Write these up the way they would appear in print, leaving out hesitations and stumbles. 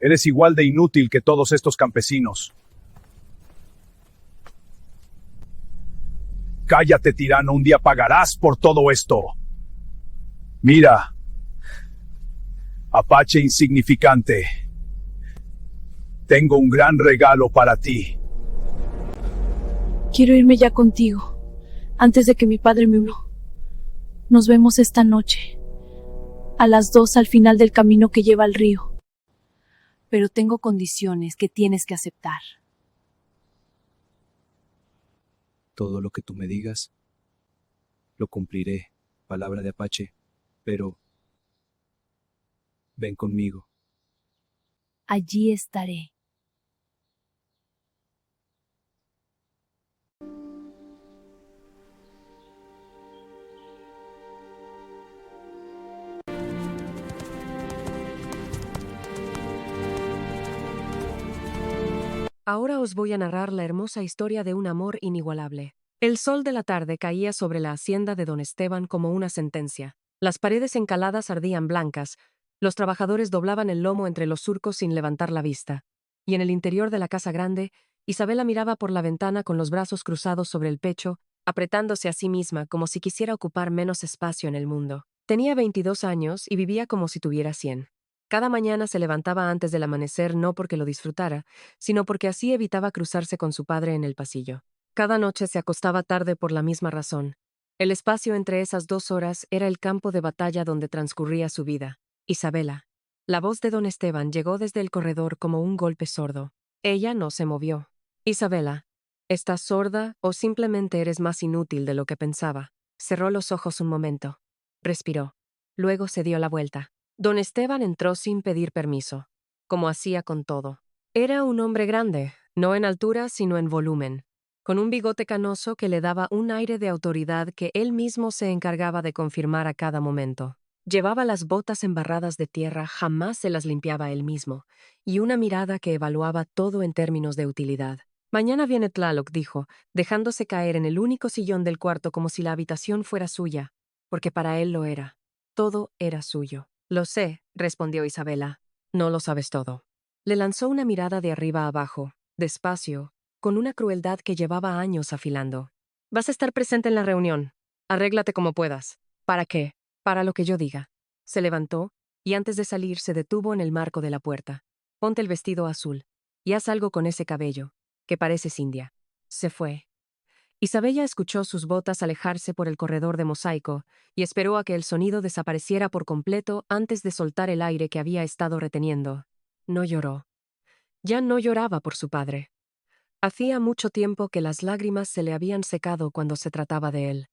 Eres igual de inútil que todos estos campesinos. Cállate, tirano, un día pagarás por todo esto. Mira, Apache insignificante. Tengo un gran regalo para ti. Quiero irme ya contigo, antes de que mi padre me... Nos vemos esta noche, a las 2 al final del camino que lleva al río. Pero tengo condiciones que tienes que aceptar. Todo lo que tú me digas, lo cumpliré, palabra de Apache, pero ven conmigo. Allí estaré. Ahora os voy a narrar la hermosa historia de un amor inigualable. El sol de la tarde caía sobre la hacienda de don Esteban como una sentencia. Las paredes encaladas ardían blancas, los trabajadores doblaban el lomo entre los surcos sin levantar la vista. Y en el interior de la casa grande, Isabela miraba por la ventana con los brazos cruzados sobre el pecho, apretándose a sí misma como si quisiera ocupar menos espacio en el mundo. Tenía 22 años y vivía como si tuviera 100. Cada mañana se levantaba antes del amanecer no porque lo disfrutara, sino porque así evitaba cruzarse con su padre en el pasillo. Cada noche se acostaba tarde por la misma razón. El espacio entre esas 2 horas era el campo de batalla donde transcurría su vida. Isabela. La voz de don Esteban llegó desde el corredor como un golpe sordo. Ella no se movió. Isabela. ¿Estás sorda o simplemente eres más inútil de lo que pensaba? Cerró los ojos un momento. Respiró. Luego se dio la vuelta. Don Esteban entró sin pedir permiso, como hacía con todo. Era un hombre grande, no en altura sino en volumen, con un bigote canoso que le daba un aire de autoridad que él mismo se encargaba de confirmar a cada momento. Llevaba las botas embarradas de tierra, jamás se las limpiaba él mismo, y una mirada que evaluaba todo en términos de utilidad. Mañana viene Tlaloc, dijo, dejándose caer en el único sillón del cuarto como si la habitación fuera suya, porque para él lo era. Todo era suyo. Lo sé, respondió Isabela. No lo sabes todo. Le lanzó una mirada de arriba abajo, despacio, con una crueldad que llevaba años afilando. Vas a estar presente en la reunión. Arréglate como puedas. ¿Para qué? Para lo que yo diga. Se levantó, y antes de salir se detuvo en el marco de la puerta. Ponte el vestido azul, y haz algo con ese cabello, que pareces india. Se fue. Isabella escuchó sus botas alejarse por el corredor de mosaico y esperó a que el sonido desapareciera por completo antes de soltar el aire que había estado reteniendo. No lloró. Ya no lloraba por su padre. Hacía mucho tiempo que las lágrimas se le habían secado cuando se trataba de él.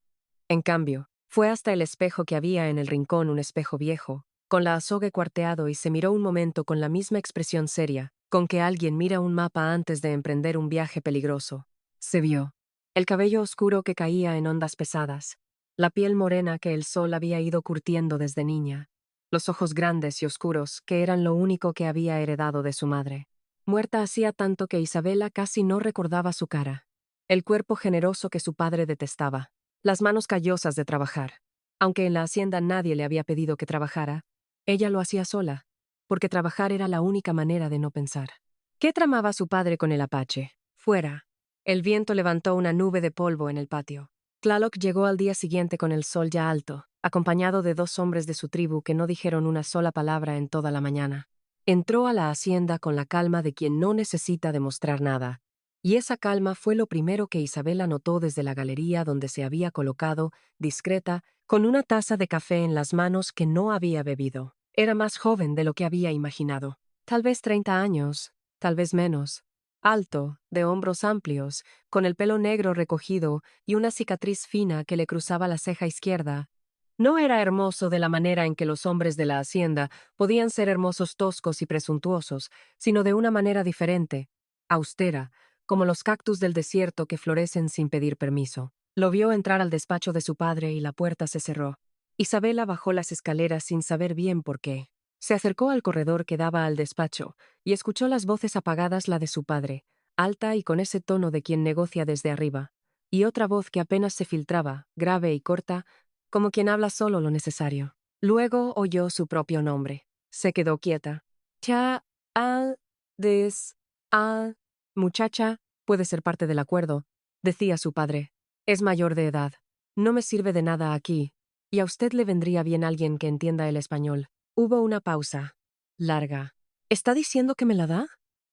En cambio, fue hasta el espejo que había en el rincón, un espejo viejo, con la azogue cuarteado, y se miró un momento con la misma expresión seria, con que alguien mira un mapa antes de emprender un viaje peligroso. Se vio. El cabello oscuro que caía en ondas pesadas, la piel morena que el sol había ido curtiendo desde niña, los ojos grandes y oscuros que eran lo único que había heredado de su madre. Muerta hacía tanto que Isabela casi no recordaba su cara, el cuerpo generoso que su padre detestaba, las manos callosas de trabajar. Aunque en la hacienda nadie le había pedido que trabajara, ella lo hacía sola, porque trabajar era la única manera de no pensar. ¿Qué tramaba su padre con el Apache? Fuera. El viento levantó una nube de polvo en el patio. Tlaloc llegó al día siguiente con el sol ya alto, acompañado de 2 hombres de su tribu que no dijeron una sola palabra en toda la mañana. Entró a la hacienda con la calma de quien no necesita demostrar nada, y esa calma fue lo primero que Isabela notó desde la galería donde se había colocado, discreta, con una taza de café en las manos que no había bebido. Era más joven de lo que había imaginado. Tal vez 30 años, tal vez menos. Alto, de hombros amplios, con el pelo negro recogido y una cicatriz fina que le cruzaba la ceja izquierda. No era hermoso de la manera en que los hombres de la hacienda podían ser hermosos toscos y presuntuosos, sino de una manera diferente, austera, como los cactus del desierto que florecen sin pedir permiso. Lo vio entrar al despacho de su padre y la puerta se cerró. Isabela bajó las escaleras sin saber bien por qué. Se acercó al corredor que daba al despacho y escuchó las voces apagadas, la de su padre, alta y con ese tono de quien negocia desde arriba, y otra voz que apenas se filtraba, grave y corta, como quien habla solo lo necesario. Luego oyó su propio nombre. Se quedó quieta. Ya, Muchacha, puede ser parte del acuerdo, decía su padre. Es mayor de edad. No me sirve de nada aquí. Y a usted le vendría bien alguien que entienda el español. Hubo una pausa. Larga. ¿Está diciendo que me la da?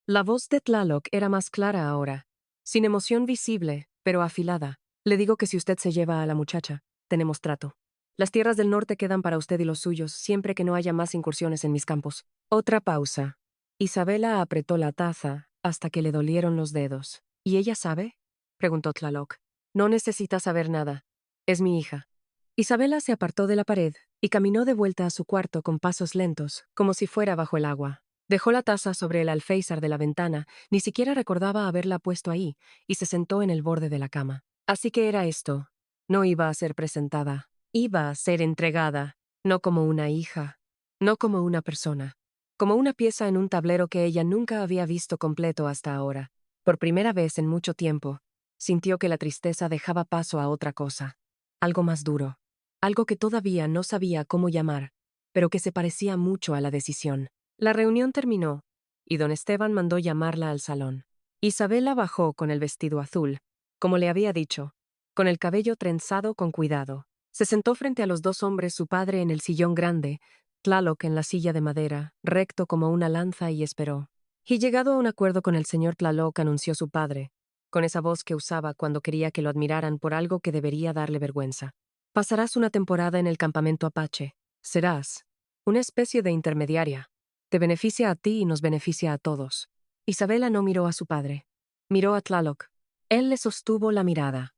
La voz de Tlaloc era más clara ahora. Sin emoción visible, pero afilada. Le digo que si usted se lleva a la muchacha, tenemos trato. Las tierras del norte quedan para usted y los suyos, siempre que no haya más incursiones en mis campos. Otra pausa. Isabela apretó la taza hasta que le dolieron los dedos. ¿Y ella sabe? Preguntó Tlaloc. No necesita saber nada. Es mi hija. Isabela se apartó de la pared y caminó de vuelta a su cuarto con pasos lentos, como si fuera bajo el agua. Dejó la taza sobre el alféizar de la ventana, ni siquiera recordaba haberla puesto ahí, y se sentó en el borde de la cama. Así que era esto. No iba a ser presentada. Iba a ser entregada, no como una hija, no como una persona, como una pieza en un tablero que ella nunca había visto completo hasta ahora. Por primera vez en mucho tiempo, sintió que la tristeza dejaba paso a otra cosa, algo más duro, algo que todavía no sabía cómo llamar, pero que se parecía mucho a la decisión. La reunión terminó, y don Esteban mandó llamarla al salón. Isabela bajó con el vestido azul, como le había dicho, con el cabello trenzado con cuidado. Se sentó frente a los dos hombres, su padre en el sillón grande, Tlaloc en la silla de madera, recto como una lanza, y esperó. Y llegado a un acuerdo con el señor Tlaloc, anunció su padre, con esa voz que usaba cuando quería que lo admiraran por algo que debería darle vergüenza. Pasarás una temporada en el campamento Apache. Serás una especie de intermediaria. Te beneficia a ti y nos beneficia a todos. Isabela no miró a su padre. Miró a Tlaloc. Él le sostuvo la mirada.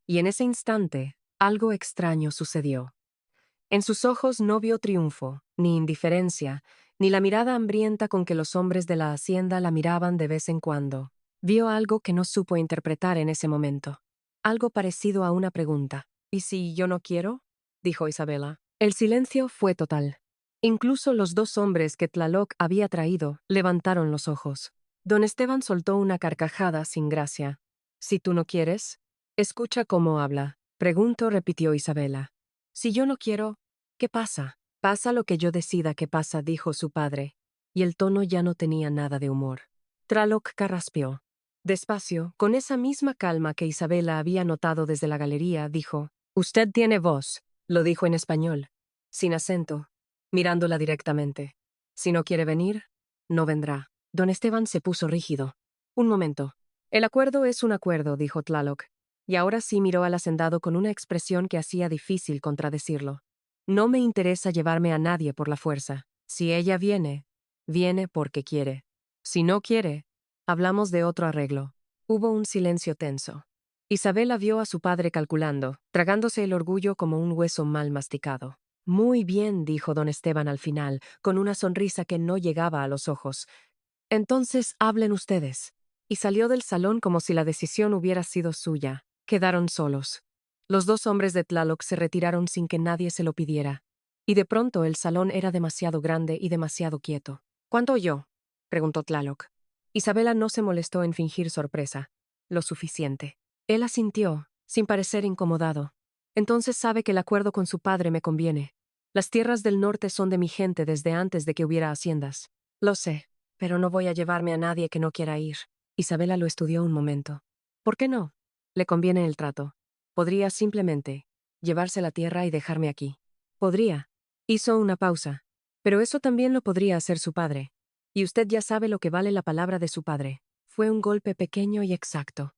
Y en ese instante, algo extraño sucedió. En sus ojos no vio triunfo, ni indiferencia, ni la mirada hambrienta con que los hombres de la hacienda la miraban de vez en cuando. Vio algo que no supo interpretar en ese momento. Algo parecido a una pregunta. ¿Y si yo no quiero? Dijo Isabela. El silencio fue total. Incluso los dos hombres que Tlaloc había traído levantaron los ojos. Don Esteban soltó una carcajada sin gracia. Si tú no quieres, escucha cómo habla. Pregunto, repitió Isabela. Si yo no quiero, ¿qué pasa? Pasa lo que yo decida que pasa, dijo su padre, y el tono ya no tenía nada de humor. Tlaloc carraspeó. Despacio, con esa misma calma que Isabela había notado desde la galería, dijo, «Usted tiene voz», lo dijo en español, sin acento, mirándola directamente. «Si no quiere venir, no vendrá». Don Esteban se puso rígido. «Un momento. El acuerdo es un acuerdo», dijo Tlaloc, y ahora sí miró al hacendado con una expresión que hacía difícil contradecirlo. «No me interesa llevarme a nadie por la fuerza. Si ella viene, viene porque quiere. Si no quiere, hablamos de otro arreglo». Hubo un silencio tenso. Isabela vio a su padre calculando, tragándose el orgullo como un hueso mal masticado. «Muy bien», dijo don Esteban al final, con una sonrisa que no llegaba a los ojos. «Entonces hablen ustedes». Y salió del salón como si la decisión hubiera sido suya. Quedaron solos. Los dos hombres de Tlaloc se retiraron sin que nadie se lo pidiera. Y de pronto el salón era demasiado grande y demasiado quieto. «¿Cuánto oyó?», preguntó Tlaloc. Isabela no se molestó en fingir sorpresa. Lo suficiente. Él asintió, sin parecer incomodado. «Entonces sabe que el acuerdo con su padre me conviene. Las tierras del norte son de mi gente desde antes de que hubiera haciendas. Lo sé, pero no voy a llevarme a nadie que no quiera ir». Isabela lo estudió un momento. «¿Por qué no? Le conviene el trato. Podría simplemente llevarse la tierra y dejarme aquí. Podría». Hizo una pausa. «Pero eso también lo podría hacer su padre. Y usted ya sabe lo que vale la palabra de su padre». Fue un golpe pequeño y exacto.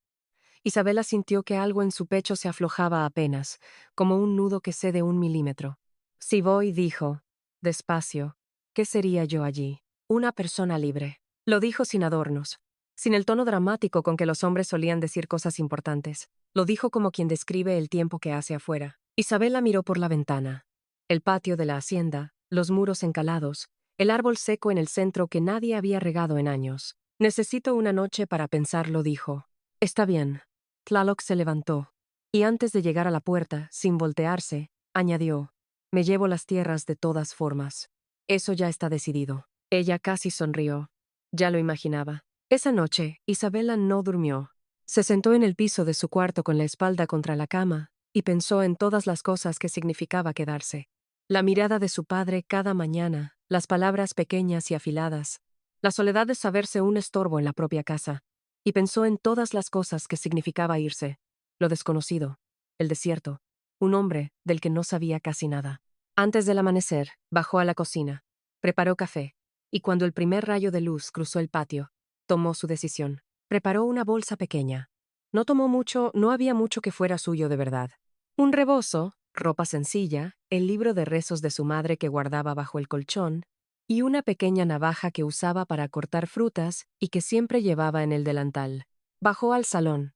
Isabela sintió que algo en su pecho se aflojaba apenas, como un nudo que cede 1 milímetro. «Si voy», dijo, despacio, «¿qué sería yo allí? Una persona libre». Lo dijo sin adornos, sin el tono dramático con que los hombres solían decir cosas importantes. Lo dijo como quien describe el tiempo que hace afuera. Isabela miró por la ventana. El patio de la hacienda, los muros encalados, el árbol seco en el centro que nadie había regado en años. «Necesito una noche para pensarlo», dijo. «Está bien». Tlaloc se levantó, y antes de llegar a la puerta, sin voltearse, añadió, «Me llevo las tierras de todas formas. Eso ya está decidido». Ella casi sonrió. Ya lo imaginaba. Esa noche, Isabela no durmió. Se sentó en el piso de su cuarto con la espalda contra la cama y pensó en todas las cosas que significaba quedarse. La mirada de su padre cada mañana, las palabras pequeñas y afiladas, la soledad de saberse un estorbo en la propia casa, y pensó en todas las cosas que significaba irse, lo desconocido, el desierto, un hombre del que no sabía casi nada. Antes del amanecer, bajó a la cocina, preparó café, y cuando el primer rayo de luz cruzó el patio, tomó su decisión. Preparó una bolsa pequeña. No tomó mucho, no había mucho que fuera suyo de verdad. Un rebozo, ropa sencilla, el libro de rezos de su madre que guardaba bajo el colchón, y una pequeña navaja que usaba para cortar frutas y que siempre llevaba en el delantal. Bajó al salón.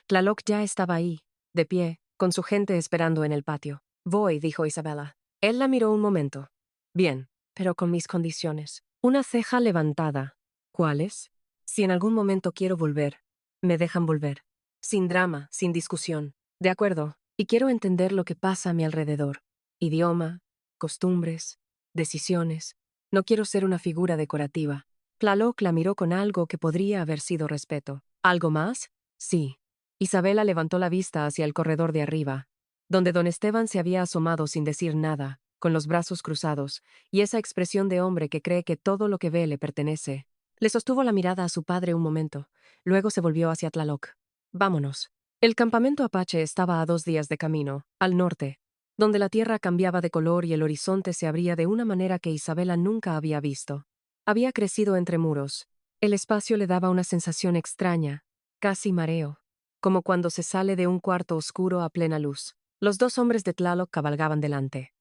Tlaloc ya estaba ahí, de pie, con su gente esperando en el patio. Voy, dijo Isabela. Él la miró un momento. Bien, pero con mis condiciones. Una ceja levantada. ¿Cuáles? Si en algún momento quiero volver, me dejan volver. Sin drama, sin discusión. De acuerdo, y quiero entender lo que pasa a mi alrededor. Idioma, costumbres, decisiones. No quiero ser una figura decorativa. Tlaloc la miró con algo que podría haber sido respeto. ¿Algo más? Sí. Isabela levantó la vista hacia el corredor de arriba, donde don Esteban se había asomado sin decir nada, con los brazos cruzados, y esa expresión de hombre que cree que todo lo que ve le pertenece. Le sostuvo la mirada a su padre un momento, luego se volvió hacia Tlaloc. Vámonos. El campamento apache estaba a 2 días de camino, al norte, donde la tierra cambiaba de color y el horizonte se abría de una manera que Isabela nunca había visto. Había crecido entre muros. El espacio le daba una sensación extraña, casi mareo, como cuando se sale de un cuarto oscuro a plena luz. Los 2 hombres de Tlaloc cabalgaban delante.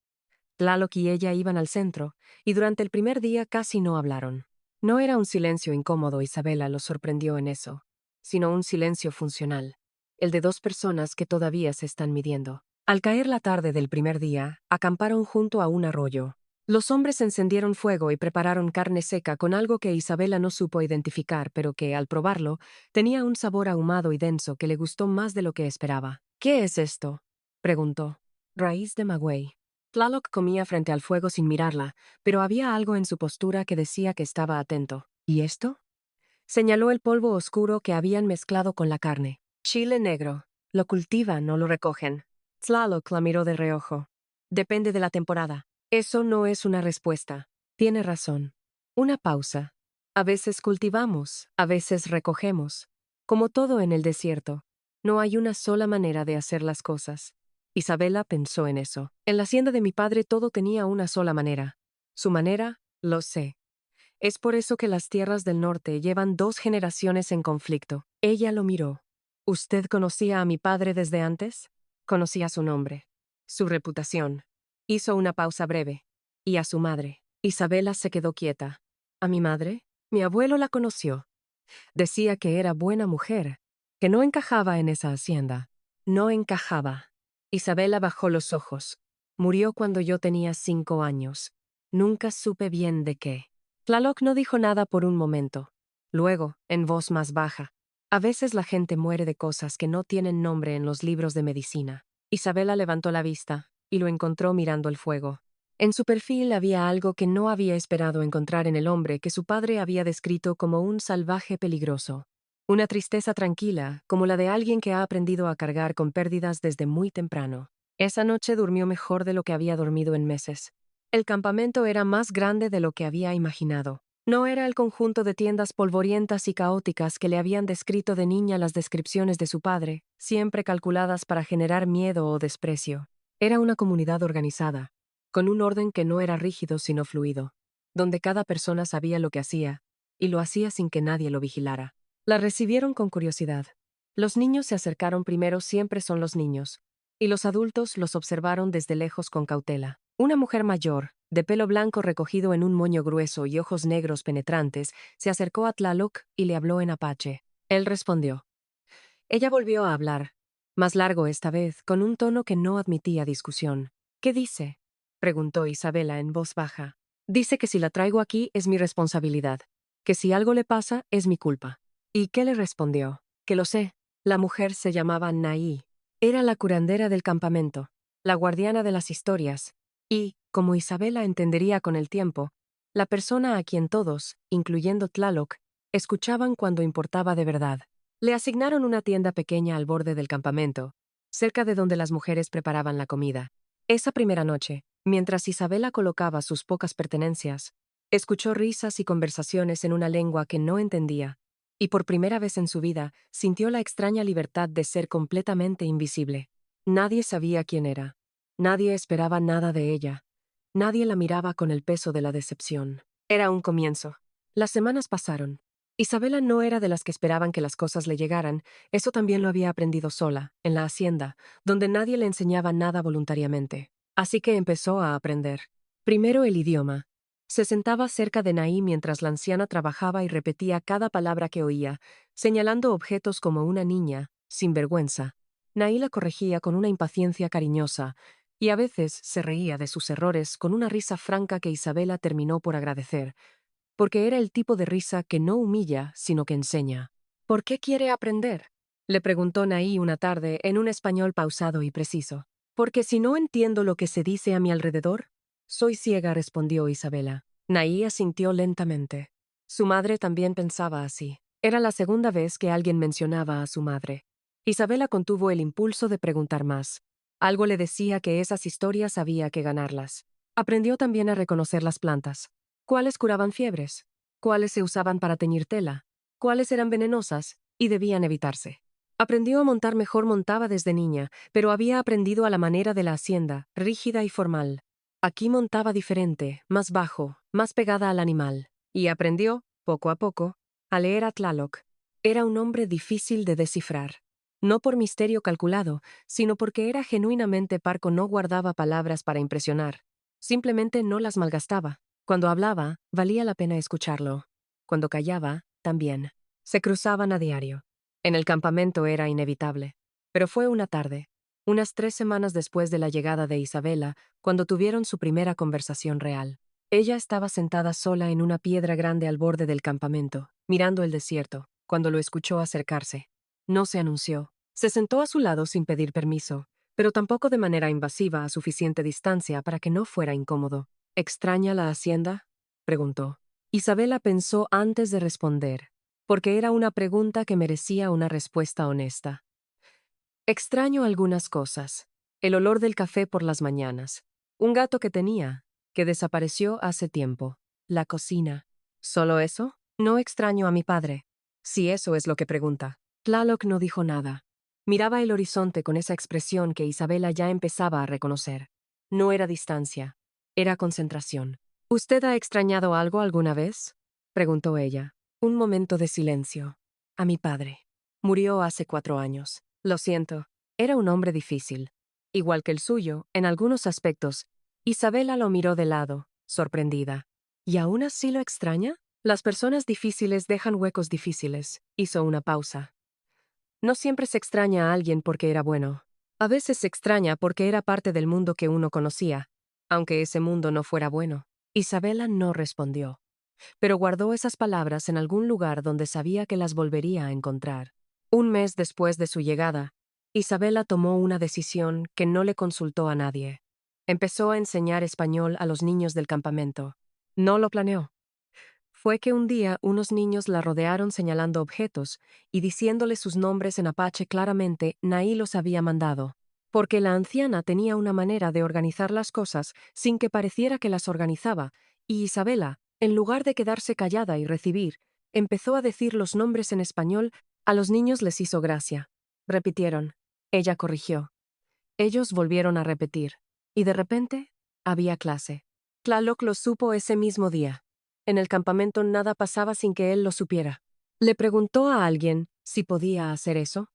Tlaloc y ella iban al centro, y durante el primer día casi no hablaron. No era un silencio incómodo, Isabela lo sorprendió en eso, sino un silencio funcional, el de 2 personas que todavía se están midiendo. Al caer la tarde del primer día, acamparon junto a un arroyo. Los hombres encendieron fuego y prepararon carne seca con algo que Isabela no supo identificar, pero que, al probarlo, tenía un sabor ahumado y denso que le gustó más de lo que esperaba. ¿Qué es esto?, preguntó. Raíz de maguey. Tlaloc comía frente al fuego sin mirarla, pero había algo en su postura que decía que estaba atento. ¿Y esto? Señaló el polvo oscuro que habían mezclado con la carne. Chile negro. Lo cultivan, no lo recogen. Tlaloc la miró de reojo. Depende de la temporada. Eso no es una respuesta. Tiene razón. Una pausa. A veces cultivamos, a veces recogemos. Como todo en el desierto, no hay una sola manera de hacer las cosas. Isabela pensó en eso. En la hacienda de mi padre todo tenía una sola manera. Su manera, lo sé. Es por eso que las tierras del norte llevan 2 generaciones en conflicto. Ella lo miró. ¿Usted conocía a mi padre desde antes? Conocía su nombre, su reputación. Hizo una pausa breve. Y a su madre. Isabela se quedó quieta. ¿A mi madre? Mi abuelo la conoció. Decía que era buena mujer, que no encajaba en esa hacienda. No encajaba. Isabela bajó los ojos. Murió cuando yo tenía 5 años. Nunca supe bien de qué. Tlaloc no dijo nada por un momento. Luego, en voz más baja. A veces la gente muere de cosas que no tienen nombre en los libros de medicina. Isabela levantó la vista, y lo encontró mirando el fuego. En su perfil había algo que no había esperado encontrar en el hombre que su padre había descrito como un salvaje peligroso. Una tristeza tranquila, como la de alguien que ha aprendido a cargar con pérdidas desde muy temprano. Esa noche durmió mejor de lo que había dormido en meses. El campamento era más grande de lo que había imaginado. No era el conjunto de tiendas polvorientas y caóticas que le habían descrito de niña las descripciones de su padre, siempre calculadas para generar miedo o desprecio. Era una comunidad organizada, con un orden que no era rígido sino fluido, donde cada persona sabía lo que hacía, y lo hacía sin que nadie lo vigilara. La recibieron con curiosidad. Los niños se acercaron primero, siempre son los niños, y los adultos los observaron desde lejos con cautela. Una mujer mayor, de pelo blanco recogido en un moño grueso y ojos negros penetrantes, se acercó a Tlaloc y le habló en apache. Él respondió. Ella volvió a hablar, más largo esta vez, con un tono que no admitía discusión. ¿Qué dice?, preguntó Isabela en voz baja. Dice que si la traigo aquí es mi responsabilidad, que si algo le pasa es mi culpa. ¿Y qué le respondió? Que lo sé. La mujer se llamaba Naí. Era la curandera del campamento, la guardiana de las historias, y, como Isabela entendería con el tiempo, la persona a quien todos, incluyendo Tlaloc, escuchaban cuando importaba de verdad. Le asignaron una tienda pequeña al borde del campamento, cerca de donde las mujeres preparaban la comida. Esa primera noche, mientras Isabela colocaba sus pocas pertenencias, Escuchó risas y conversaciones en una lengua que no entendía, y por primera vez en su vida sintió la extraña libertad de ser completamente invisible. Nadie sabía quién era. Nadie esperaba nada de ella. Nadie la miraba con el peso de la decepción. Era un comienzo. Las semanas pasaron. Isabela no era de las que esperaban que las cosas le llegaran, eso también lo había aprendido sola, en la hacienda, donde nadie le enseñaba nada voluntariamente. Así que empezó a aprender. Primero el idioma. Se sentaba cerca de Naí mientras la anciana trabajaba y repetía cada palabra que oía, señalando objetos como una niña, sin vergüenza. Naí la corregía con una impaciencia cariñosa, y a veces se reía de sus errores con una risa franca que Isabela terminó por agradecer, porque era el tipo de risa que no humilla, sino que enseña. ¿Por qué quiere aprender?, le preguntó Naí una tarde en un español pausado y preciso. Porque si no entiendo lo que se dice a mi alrededor, soy ciega, respondió Isabela. Naí asintió lentamente. Su madre también pensaba así. Era la segunda vez que alguien mencionaba a su madre. Isabela contuvo el impulso de preguntar más. Algo le decía que esas historias había que ganarlas. Aprendió también a reconocer las plantas. ¿Cuáles curaban fiebres? ¿Cuáles se usaban para teñir tela? ¿Cuáles eran venenosas y debían evitarse? Aprendió a montar mejor, montaba desde niña, pero había aprendido a la manera de la hacienda, rígida y formal. Aquí montaba diferente, más bajo, más pegada al animal. Y aprendió, poco a poco, a leer a Tlaloc. Era un hombre difícil de descifrar. No por misterio calculado, sino porque era genuinamente parco, no guardaba palabras para impresionar. Simplemente no las malgastaba. Cuando hablaba, valía la pena escucharlo. Cuando callaba, también. Se cruzaban a diario. En el campamento era inevitable. Pero fue una tarde, unas 3 semanas después de la llegada de Isabela, cuando tuvieron su primera conversación real. Ella estaba sentada sola en una piedra grande al borde del campamento, mirando el desierto, cuando lo escuchó acercarse. No se anunció. Se sentó a su lado sin pedir permiso, pero tampoco de manera invasiva, a suficiente distancia para que no fuera incómodo. ¿Extraña la hacienda?, preguntó. Isabela pensó antes de responder, porque era una pregunta que merecía una respuesta honesta. Extraño algunas cosas. El olor del café por las mañanas. Un gato que tenía, que desapareció hace tiempo. La cocina. ¿Solo eso? No extraño a mi padre. Si eso es lo que pregunta. Tlaloc no dijo nada. Miraba el horizonte con esa expresión que Isabela ya empezaba a reconocer. No era distancia. Era concentración. ¿Usted ha extrañado algo alguna vez?, preguntó ella. Un momento de silencio. A mi padre. Murió hace 4 años. Lo siento. Era un hombre difícil. Igual que el suyo, en algunos aspectos. Isabela lo miró de lado, sorprendida. ¿Y aún así lo extraña? Las personas difíciles dejan huecos difíciles. Hizo una pausa. No siempre se extraña a alguien porque era bueno. A veces se extraña porque era parte del mundo que uno conocía, aunque ese mundo no fuera bueno. Isabela no respondió, pero guardó esas palabras en algún lugar donde sabía que las volvería a encontrar. Un mes después de su llegada, Isabela tomó una decisión que no le consultó a nadie. Empezó a enseñar español a los niños del campamento. No lo planeó. Fue que un día unos niños la rodearon señalando objetos y diciéndole sus nombres en apache claramente. Naí los había mandado. Porque la anciana tenía una manera de organizar las cosas sin que pareciera que las organizaba, y Isabela, en lugar de quedarse callada y recibir, empezó a decir los nombres en español. A los niños les hizo gracia. Repitieron. Ella corrigió. Ellos volvieron a repetir. Y de repente, había clase. Tlaloc lo supo ese mismo día. En el campamento nada pasaba sin que él lo supiera. Le preguntó a alguien si podía hacer eso.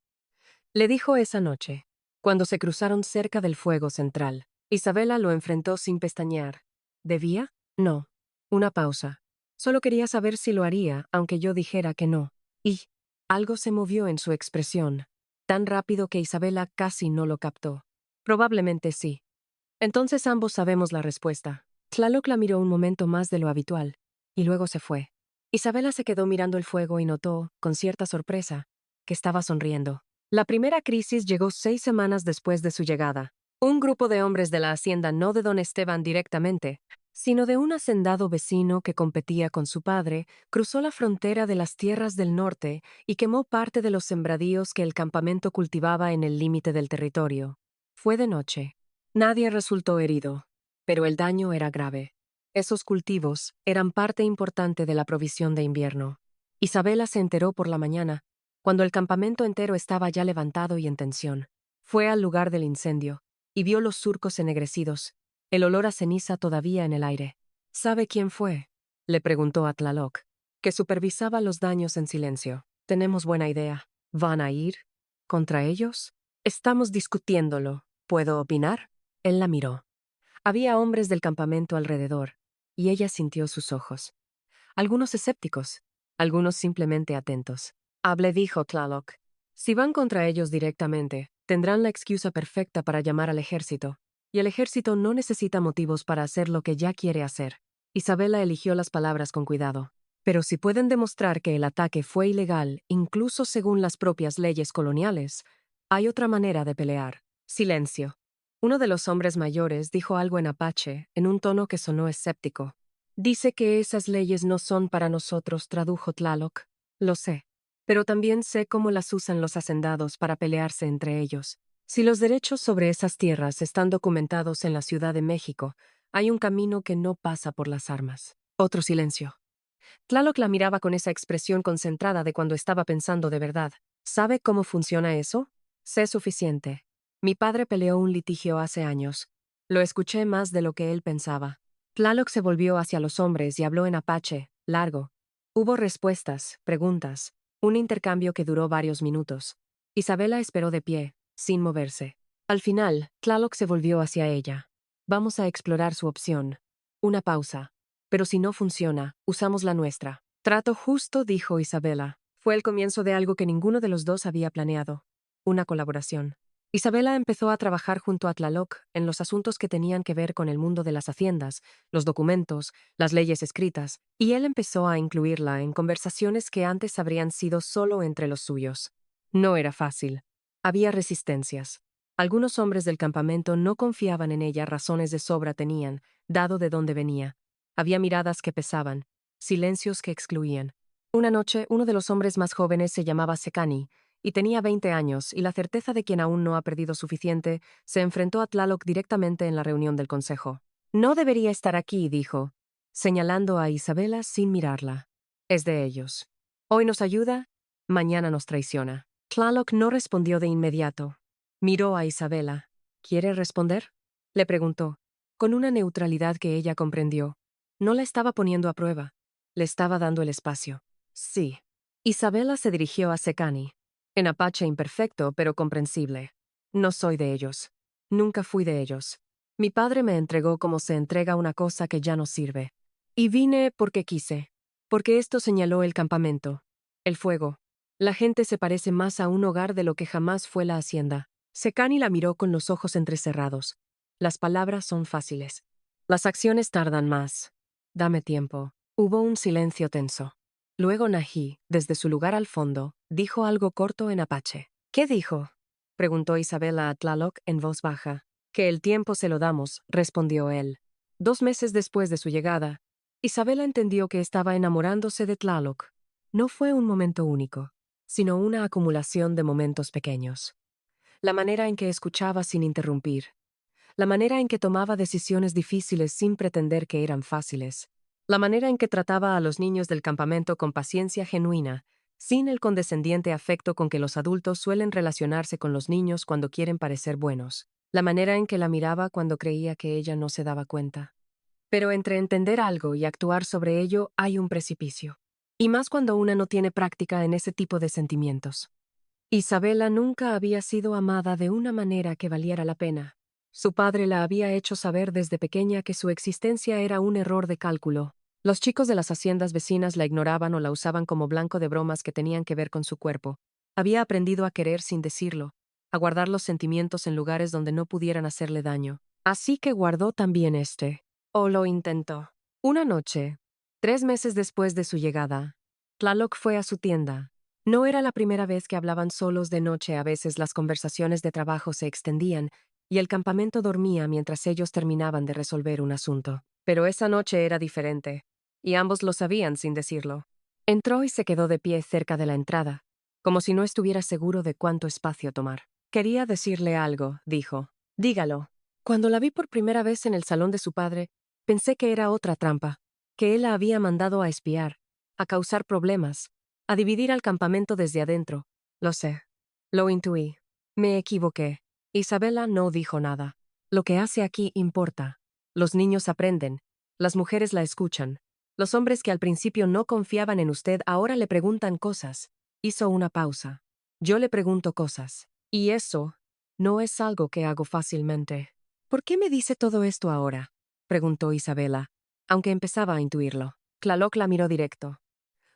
Le dijo esa noche, cuando se cruzaron cerca del fuego central. Isabela lo enfrentó sin pestañear. ¿Debía? No. Una pausa. Solo quería saber si lo haría, aunque yo dijera que no. Y algo se movió en su expresión, tan rápido que Isabela casi no lo captó. Probablemente sí. Entonces ambos sabemos la respuesta. Tlaloc la miró un momento más de lo habitual, y luego se fue. Isabela se quedó mirando el fuego y notó, con cierta sorpresa, que estaba sonriendo. La primera crisis llegó 6 semanas después de su llegada. Un grupo de hombres de la hacienda, no de don Esteban directamente, sino de un hacendado vecino que competía con su padre, cruzó la frontera de las tierras del norte y quemó parte de los sembradíos que el campamento cultivaba en el límite del territorio. Fue de noche. Nadie resultó herido, pero el daño era grave. Esos cultivos eran parte importante de la provisión de invierno. Isabela se enteró por la mañana, cuando el campamento entero estaba ya levantado y en tensión. Fue al lugar del incendio y vio los surcos ennegrecidos, el olor a ceniza todavía en el aire. ¿Sabe quién fue?, le preguntó a Tlaloc, que supervisaba los daños en silencio. Tenemos buena idea. ¿Van a ir contra ellos? Estamos discutiéndolo. ¿Puedo opinar? Él la miró. Había hombres del campamento alrededor, y ella sintió sus ojos. Algunos escépticos, algunos simplemente atentos. Hable, dijo Tlaloc. Si van contra ellos directamente, tendrán la excusa perfecta para llamar al ejército, y el ejército no necesita motivos para hacer lo que ya quiere hacer. Isabela eligió las palabras con cuidado. Pero si pueden demostrar que el ataque fue ilegal, incluso según las propias leyes coloniales, hay otra manera de pelear. Silencio. Uno de los hombres mayores dijo algo en apache, en un tono que sonó escéptico. Dice que esas leyes no son para nosotros, tradujo Tlaloc. Lo sé. Pero también sé cómo las usan los hacendados para pelearse entre ellos. Si los derechos sobre esas tierras están documentados en la Ciudad de México, hay un camino que no pasa por las armas. Otro silencio. Tlaloc la miraba con esa expresión concentrada de cuando estaba pensando de verdad. ¿Sabe cómo funciona eso? Sé suficiente. Mi padre peleó un litigio hace años. Lo escuché más de lo que él pensaba. Tlaloc se volvió hacia los hombres y habló en apache, largo. Hubo respuestas, preguntas, un intercambio que duró varios minutos. Isabela esperó de pie, sin moverse. Al final, Tlaloc se volvió hacia ella. Vamos a explorar su opción. Una pausa. Pero si no funciona, usamos la nuestra. Trato justo, dijo Isabela. Fue el comienzo de algo que ninguno de los dos había planeado. Una colaboración. Isabela empezó a trabajar junto a Tlaloc en los asuntos que tenían que ver con el mundo de las haciendas, los documentos, las leyes escritas, y él empezó a incluirla en conversaciones que antes habrían sido solo entre los suyos. No era fácil. Había resistencias. Algunos hombres del campamento no confiaban en ella, razones de sobra tenían, dado de dónde venía. Había miradas que pesaban, silencios que excluían. Una noche, uno de los hombres más jóvenes se llamaba Sekani, y tenía 20 años, y la certeza de quien aún no ha perdido suficiente, se enfrentó a Tlaloc directamente en la reunión del consejo. No debería estar aquí, dijo, señalando a Isabela sin mirarla. Es de ellos. Hoy nos ayuda, mañana nos traiciona. Tlaloc no respondió de inmediato. Miró a Isabela. ¿Quiere responder?, le preguntó, con una neutralidad que ella comprendió. No la estaba poniendo a prueba. Le estaba dando el espacio. Sí. Isabela se dirigió a Sekani. En apache imperfecto, pero comprensible. No soy de ellos. Nunca fui de ellos. Mi padre me entregó como se entrega una cosa que ya no sirve. Y vine porque quise. Porque esto señaló el campamento. El fuego. La gente se parece más a un hogar de lo que jamás fue la hacienda. Sekani la miró con los ojos entrecerrados. Las palabras son fáciles. Las acciones tardan más. Dame tiempo. Hubo un silencio tenso. Luego Nají, desde su lugar al fondo, dijo algo corto en apache. ¿Qué dijo?, preguntó Isabela a Tlaloc en voz baja. Que el tiempo se lo damos, respondió él. 2 meses después de su llegada, Isabela entendió que estaba enamorándose de Tlaloc. No fue un momento único, sino una acumulación de momentos pequeños. La manera en que escuchaba sin interrumpir. La manera en que tomaba decisiones difíciles sin pretender que eran fáciles. La manera en que trataba a los niños del campamento con paciencia genuina, sin el condescendiente afecto con que los adultos suelen relacionarse con los niños cuando quieren parecer buenos. La manera en que la miraba cuando creía que ella no se daba cuenta. Pero entre entender algo y actuar sobre ello hay un precipicio. Y más cuando una no tiene práctica en ese tipo de sentimientos. Isabela nunca había sido amada de una manera que valiera la pena. Su padre la había hecho saber desde pequeña que su existencia era un error de cálculo. Los chicos de las haciendas vecinas la ignoraban o la usaban como blanco de bromas que tenían que ver con su cuerpo. Había aprendido a querer sin decirlo, a guardar los sentimientos en lugares donde no pudieran hacerle daño. Así que guardó también o lo intentó. Una noche, 3 meses después de su llegada, Tlaloc fue a su tienda. No era la primera vez que hablaban solos de noche, a veces las conversaciones de trabajo se extendían, y el campamento dormía mientras ellos terminaban de resolver un asunto. Pero esa noche era diferente, y ambos lo sabían sin decirlo. Entró y se quedó de pie cerca de la entrada, como si no estuviera seguro de cuánto espacio tomar. Quería decirle algo, dijo. Dígalo. Cuando la vi por primera vez en el salón de su padre, Pensé que era otra trampa, que él la había mandado a espiar, a causar problemas, a dividir al campamento desde adentro. Lo sé. Lo intuí. Me equivoqué. Isabela no dijo nada. Lo que hace aquí importa. Los niños aprenden. Las mujeres la escuchan. Los hombres que al principio no confiaban en usted ahora le preguntan cosas. Hizo una pausa. Yo le pregunto cosas. Y eso no es algo que hago fácilmente. ¿Por qué me dice todo esto ahora?, preguntó Isabela, aunque empezaba a intuirlo. Tlaloc la miró directo.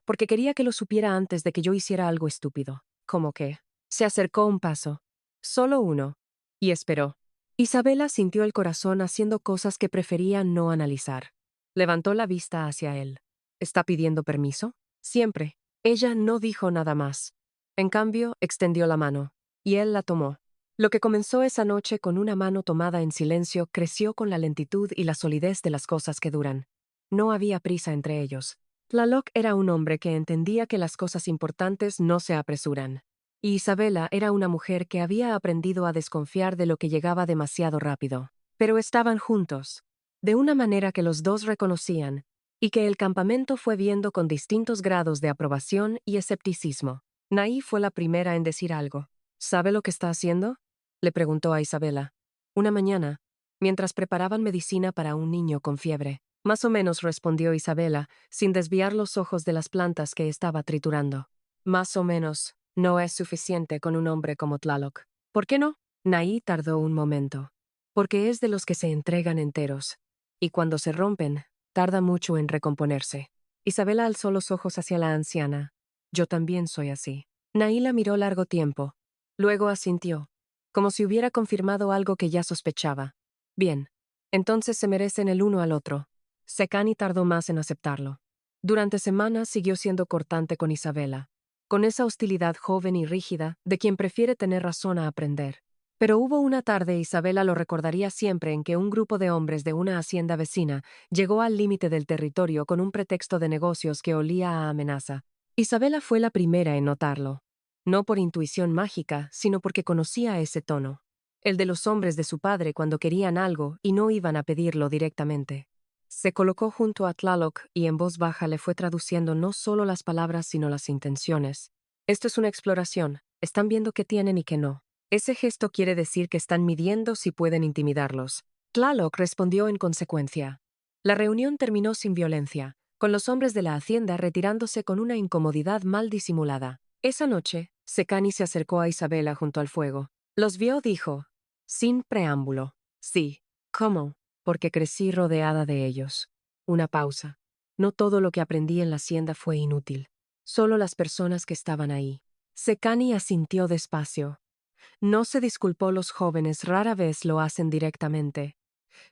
Porque quería que lo supiera antes de que yo hiciera algo estúpido. ¿Cómo qué? Se acercó un paso. Solo uno. Y esperó. Isabela sintió el corazón haciendo cosas que prefería no analizar. Levantó la vista hacia él. ¿Está pidiendo permiso? Siempre. Ella no dijo nada más. En cambio, extendió la mano. Y él la tomó. Lo que comenzó esa noche con una mano tomada en silencio creció con la lentitud y la solidez de las cosas que duran. No había prisa entre ellos. Tlaloc era un hombre que entendía que las cosas importantes no se apresuran. Y Isabela era una mujer que había aprendido a desconfiar de lo que llegaba demasiado rápido. Pero estaban juntos, de una manera que los dos reconocían, y que el campamento fue viendo con distintos grados de aprobación y escepticismo. Naí fue la primera en decir algo. ¿Sabe lo que está haciendo?, le preguntó a Isabela. Una mañana, mientras preparaban medicina para un niño con fiebre. Más o menos, respondió Isabela, sin desviar los ojos de las plantas que estaba triturando. Más o menos, no es suficiente con un hombre como Tlaloc. ¿Por qué no? Naí tardó un momento. Porque es de los que se entregan enteros. Y cuando se rompen, tarda mucho en recomponerse. Isabela alzó los ojos hacia la anciana. Yo también soy así. Naí la miró largo tiempo. Luego asintió, como si hubiera confirmado algo que ya sospechaba. Bien. Entonces se merecen el uno al otro. Sekani tardó más en aceptarlo. Durante semanas siguió siendo cortante con Isabela, con esa hostilidad joven y rígida de quien prefiere tener razón a aprender. Pero hubo una tarde, Isabela lo recordaría siempre, en que un grupo de hombres de una hacienda vecina llegó al límite del territorio con un pretexto de negocios que olía a amenaza. Isabela fue la primera en notarlo. No por intuición mágica, sino porque conocía ese tono. El de los hombres de su padre cuando querían algo y no iban a pedirlo directamente. Se colocó junto a Tlaloc y en voz baja le fue traduciendo no solo las palabras sino las intenciones. Esto es una exploración. Están viendo qué tienen y qué no. Ese gesto quiere decir que están midiendo si pueden intimidarlos. Tlaloc respondió en consecuencia. La reunión terminó sin violencia, con los hombres de la hacienda retirándose con una incomodidad mal disimulada. Esa noche, Sekani se acercó a Isabela junto al fuego. Los vio, dijo, sin preámbulo. Sí. ¿Cómo? Porque crecí rodeada de ellos. Una pausa. No todo lo que aprendí en la hacienda fue inútil. Solo las personas que estaban ahí. Sekani asintió despacio. No se disculpó, los jóvenes rara vez lo hacen directamente.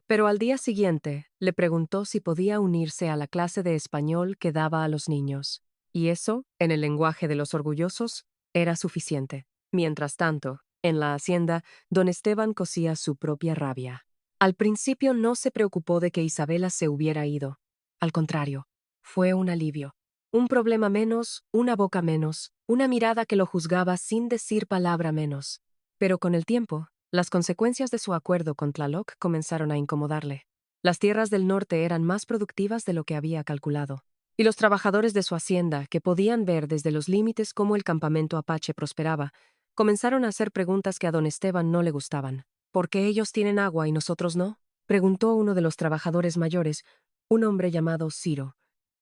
Pero al día siguiente, le preguntó si podía unirse a la clase de español que daba a los niños. Y eso, en el lenguaje de los orgullosos, era suficiente. Mientras tanto, en la hacienda, don Esteban cosía su propia rabia. Al principio no se preocupó de que Isabela se hubiera ido. Al contrario, fue un alivio. Un problema menos, una boca menos, una mirada que lo juzgaba sin decir palabra menos. Pero con el tiempo, las consecuencias de su acuerdo con Tlaloc comenzaron a incomodarle. Las tierras del norte eran más productivas de lo que había calculado. Y los trabajadores de su hacienda, que podían ver desde los límites cómo el campamento apache prosperaba, comenzaron a hacer preguntas que a don Esteban no le gustaban. ¿Por qué ellos tienen agua y nosotros no?, preguntó uno de los trabajadores mayores, un hombre llamado Ciro,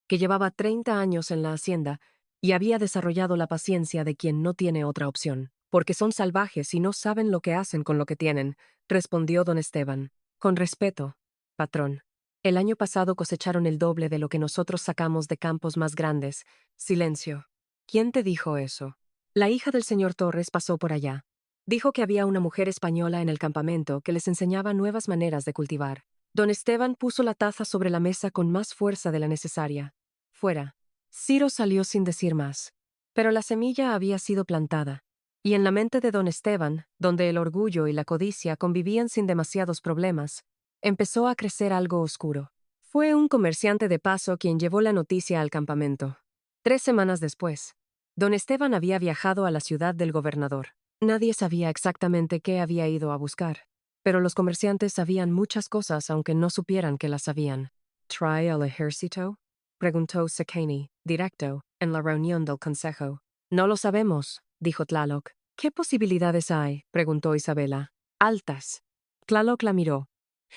que llevaba 30 años en la hacienda y había desarrollado la paciencia de quien no tiene otra opción. Porque son salvajes y no saben lo que hacen con lo que tienen, respondió don Esteban. Con respeto, patrón. El año pasado cosecharon el doble de lo que nosotros sacamos de campos más grandes. Silencio. ¿Quién te dijo eso? La hija del señor Torres pasó por allá. Dijo que había una mujer española en el campamento que les enseñaba nuevas maneras de cultivar. Don Esteban puso la taza sobre la mesa con más fuerza de la necesaria. Fuera. Ciro salió sin decir más. Pero la semilla había sido plantada. Y en la mente de don Esteban, donde el orgullo y la codicia convivían sin demasiados problemas, empezó a crecer algo oscuro. Fue un comerciante de paso quien llevó la noticia al campamento. 3 semanas después, don Esteban había viajado a la ciudad del gobernador. Nadie sabía exactamente qué había ido a buscar. Pero los comerciantes sabían muchas cosas aunque no supieran que las sabían. ¿Trae al ejército?, preguntó Sekani, directo, en la reunión del consejo. No lo sabemos, dijo Tlaloc. ¿Qué posibilidades hay?, preguntó Isabela. Altas. Tlaloc la miró.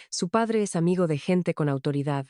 Su padre es amigo de gente con autoridad.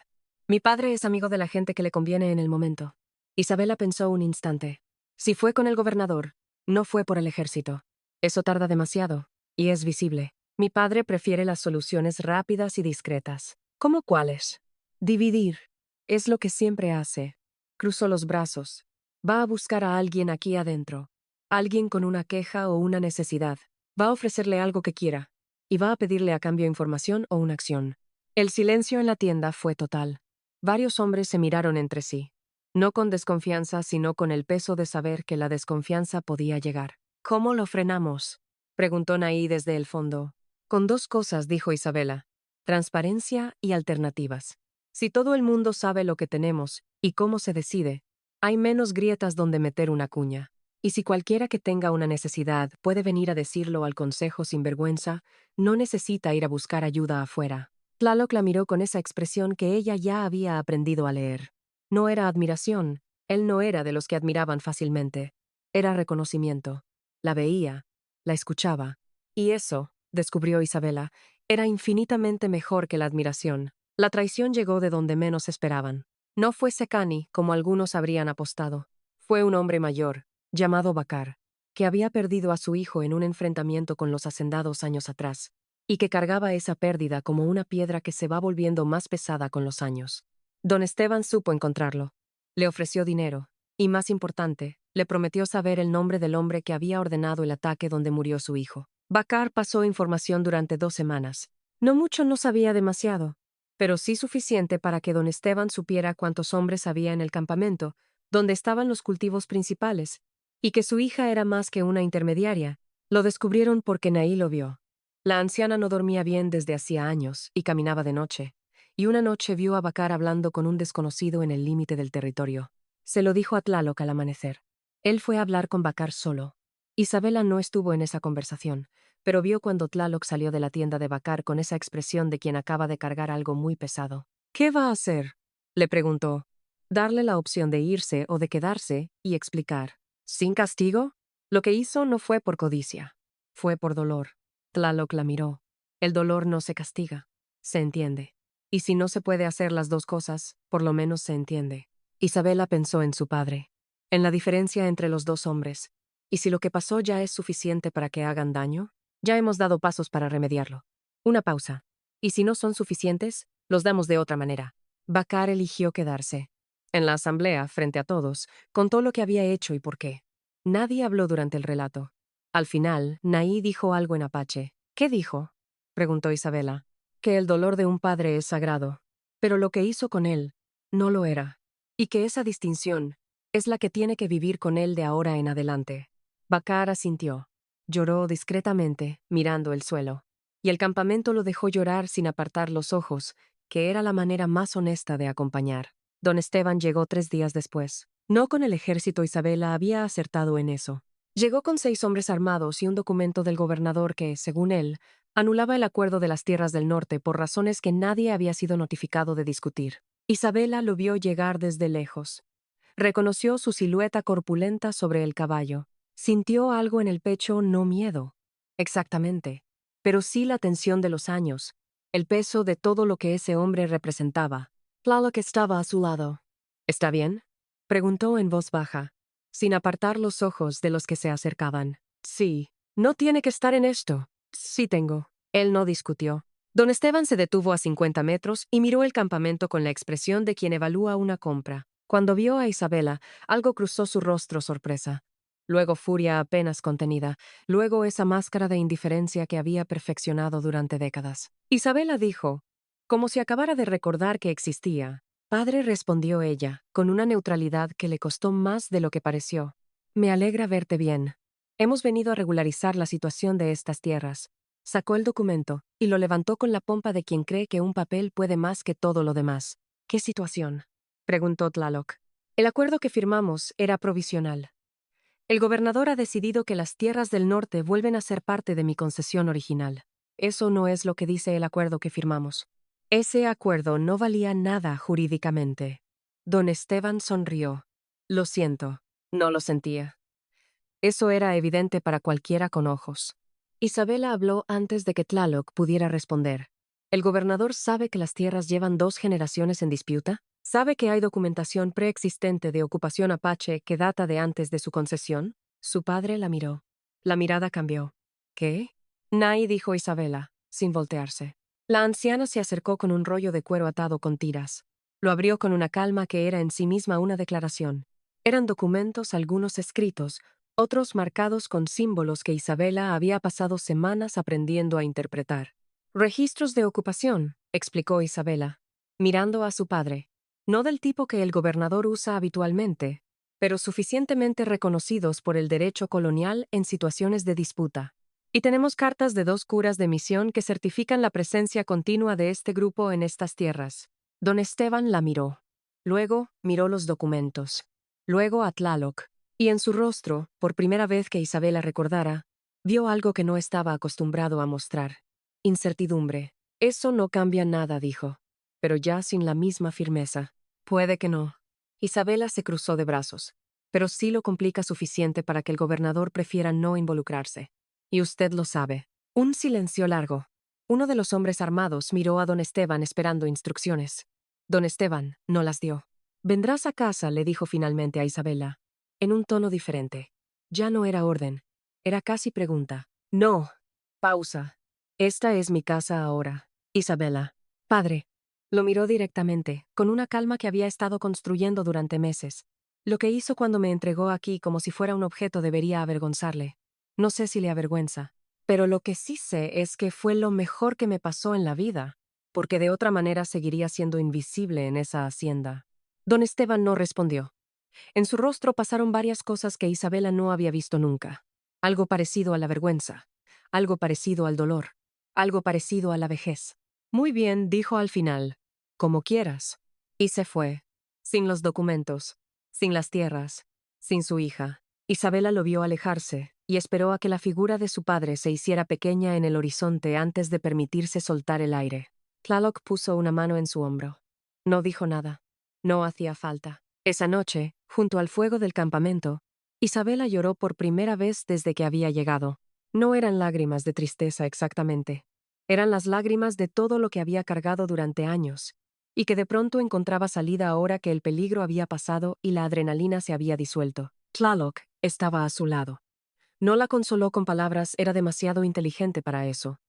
Mi padre es amigo de la gente que le conviene en el momento. Isabela pensó un instante. Si fue con el gobernador, no fue por el ejército. Eso tarda demasiado, y es visible. Mi padre prefiere las soluciones rápidas y discretas. ¿Cómo cuáles? Dividir. Es lo que siempre hace. Cruzó los brazos. Va a buscar a alguien aquí adentro. Alguien con una queja o una necesidad. Va a ofrecerle algo que quiera. Y va a pedirle a cambio información o una acción. El silencio en la tienda fue total. Varios hombres se miraron entre sí. No con desconfianza, sino con el peso de saber que la desconfianza podía llegar. ¿Cómo lo frenamos?, preguntó Naí desde el fondo. Con dos cosas, dijo Isabela. Transparencia y alternativas. Si todo el mundo sabe lo que tenemos y cómo se decide, hay menos grietas donde meter una cuña. Y si cualquiera que tenga una necesidad puede venir a decirlo al consejo sin vergüenza, no necesita ir a buscar ayuda afuera. Tlaloc la miró con esa expresión que ella ya había aprendido a leer. No era admiración, él no era de los que admiraban fácilmente. Era reconocimiento. La veía, la escuchaba. Y eso, descubrió Isabela, era infinitamente mejor que la admiración. La traición llegó de donde menos esperaban. No fue Sekani, como algunos habrían apostado. Fue un hombre mayor, llamado Bakar, que había perdido a su hijo en un enfrentamiento con los hacendados años atrás, y que cargaba esa pérdida como una piedra que se va volviendo más pesada con los años. Don Esteban supo encontrarlo. Le ofreció dinero, y más importante, le prometió saber el nombre del hombre que había ordenado el ataque donde murió su hijo. Bakar pasó información durante 2 semanas. No mucho, no sabía demasiado, pero sí suficiente para que don Esteban supiera cuántos hombres había en el campamento, donde estaban los cultivos principales, y que su hija era más que una intermediaria. Lo descubrieron porque Naí lo vio. La anciana no dormía bien desde hacía años y caminaba de noche, y una noche vio a Bakar hablando con un desconocido en el límite del territorio. Se lo dijo a Tlaloc al amanecer. Él fue a hablar con Bakar solo. Isabela no estuvo en esa conversación, pero vio cuando Tlaloc salió de la tienda de Bakar con esa expresión de quien acaba de cargar algo muy pesado. ¿Qué va a hacer?, le preguntó. Darle la opción de irse o de quedarse y explicar. ¿Sin castigo? Lo que hizo no fue por codicia. Fue por dolor. Tlaloc la miró. El dolor no se castiga. Se entiende. Y si no se puede hacer las dos cosas, por lo menos se entiende. Isabela pensó en su padre, en la diferencia entre los dos hombres. ¿Y si lo que pasó ya es suficiente para que hagan daño? Ya hemos dado pasos para remediarlo. Una pausa. Y si no son suficientes, los damos de otra manera. Bakar eligió quedarse. En la asamblea, frente a todos, contó lo que había hecho y por qué. Nadie habló durante el relato. Al final, Naí dijo algo en apache. ¿Qué dijo?, preguntó Isabela. Que el dolor de un padre es sagrado, pero lo que hizo con él no lo era, y que esa distinción es la que tiene que vivir con él de ahora en adelante. Bakar asintió. Lloró discretamente, mirando el suelo, y el campamento lo dejó llorar sin apartar los ojos, que era la manera más honesta de acompañar. Don Esteban llegó 3 días después. No con el ejército, Isabela había acertado en eso. Llegó con 6 hombres armados y un documento del gobernador que, según él, anulaba el acuerdo de las tierras del norte por razones que nadie había sido notificado de discutir. Isabela lo vio llegar desde lejos. Reconoció su silueta corpulenta sobre el caballo. Sintió algo en el pecho, no miedo. Exactamente. Pero sí la tensión de los años, el peso de todo lo que ese hombre representaba. Tlaloc estaba a su lado. ¿Está bien?, preguntó en voz baja, sin apartar los ojos de los que se acercaban. Sí. No tiene que estar en esto. Sí tengo. Él no discutió. Don Esteban se detuvo a 50 metros y miró el campamento con la expresión de quien evalúa una compra. Cuando vio a Isabela, algo cruzó su rostro, sorpresa. Luego furia apenas contenida, luego esa máscara de indiferencia que había perfeccionado durante décadas. Isabela dijo, como si acabara de recordar que existía. Padre, respondió ella, con una neutralidad que le costó más de lo que pareció. Me alegra verte bien. Hemos venido a regularizar la situación de estas tierras. Sacó el documento y lo levantó con la pompa de quien cree que un papel puede más que todo lo demás. ¿Qué situación?, preguntó Tlaloc. El acuerdo que firmamos era provisional. El gobernador ha decidido que las tierras del norte vuelven a ser parte de mi concesión original. Eso no es lo que dice el acuerdo que firmamos. Ese acuerdo no valía nada jurídicamente. Don Esteban sonrió. Lo siento, no lo sentía. Eso era evidente para cualquiera con ojos. Isabela habló antes de que Tlaloc pudiera responder. ¿El gobernador sabe que las tierras llevan 2 generaciones en disputa? ¿Sabe que hay documentación preexistente de ocupación apache que data de antes de su concesión? Su padre la miró. La mirada cambió. ¿Qué? Nay, dijo Isabela, sin voltearse. La anciana se acercó con un rollo de cuero atado con tiras. Lo abrió con una calma que era en sí misma una declaración. Eran documentos, algunos escritos, otros marcados con símbolos que Isabela había pasado semanas aprendiendo a interpretar. Registros de ocupación, explicó Isabela, mirando a su padre. No del tipo que el gobernador usa habitualmente, pero suficientemente reconocidos por el derecho colonial en situaciones de disputa. Y tenemos cartas de 2 curas de misión que certifican la presencia continua de este grupo en estas tierras. Don Esteban la miró. Luego miró los documentos. Luego a Tlaloc. Y en su rostro, por primera vez que Isabela recordara, vio algo que no estaba acostumbrado a mostrar. Incertidumbre. Eso no cambia nada, dijo, pero ya sin la misma firmeza. Puede que no. Isabela se cruzó de brazos. Pero sí lo complica suficiente para que el gobernador prefiera no involucrarse. Y usted lo sabe. Un silencio largo. Uno de los hombres armados miró a don Esteban esperando instrucciones. Don Esteban no las dio. Vendrás a casa, le dijo finalmente a Isabela, en un tono diferente. Ya no era orden. Era casi pregunta. No. Pausa. Esta es mi casa ahora. Isabela. Padre. Lo miró directamente, con una calma que había estado construyendo durante meses. Lo que hizo cuando me entregó aquí como si fuera un objeto debería avergonzarle. No sé si le avergüenza, pero lo que sí sé es que fue lo mejor que me pasó en la vida, porque de otra manera seguiría siendo invisible en esa hacienda. Don Esteban no respondió. En su rostro pasaron varias cosas que Isabela no había visto nunca. Algo parecido a la vergüenza, algo parecido al dolor, algo parecido a la vejez. Muy bien, dijo al final, como quieras. Y se fue, sin los documentos, sin las tierras, sin su hija. Isabela lo vio alejarse y esperó a que la figura de su padre se hiciera pequeña en el horizonte antes de permitirse soltar el aire. Tlaloc puso una mano en su hombro. No dijo nada. No hacía falta. Esa noche, junto al fuego del campamento, Isabela lloró por primera vez desde que había llegado. No eran lágrimas de tristeza exactamente. Eran las lágrimas de todo lo que había cargado durante años, y que de pronto encontraba salida ahora que el peligro había pasado y la adrenalina se había disuelto. Tlaloc estaba a su lado. No la consoló con palabras, era demasiado inteligente para eso.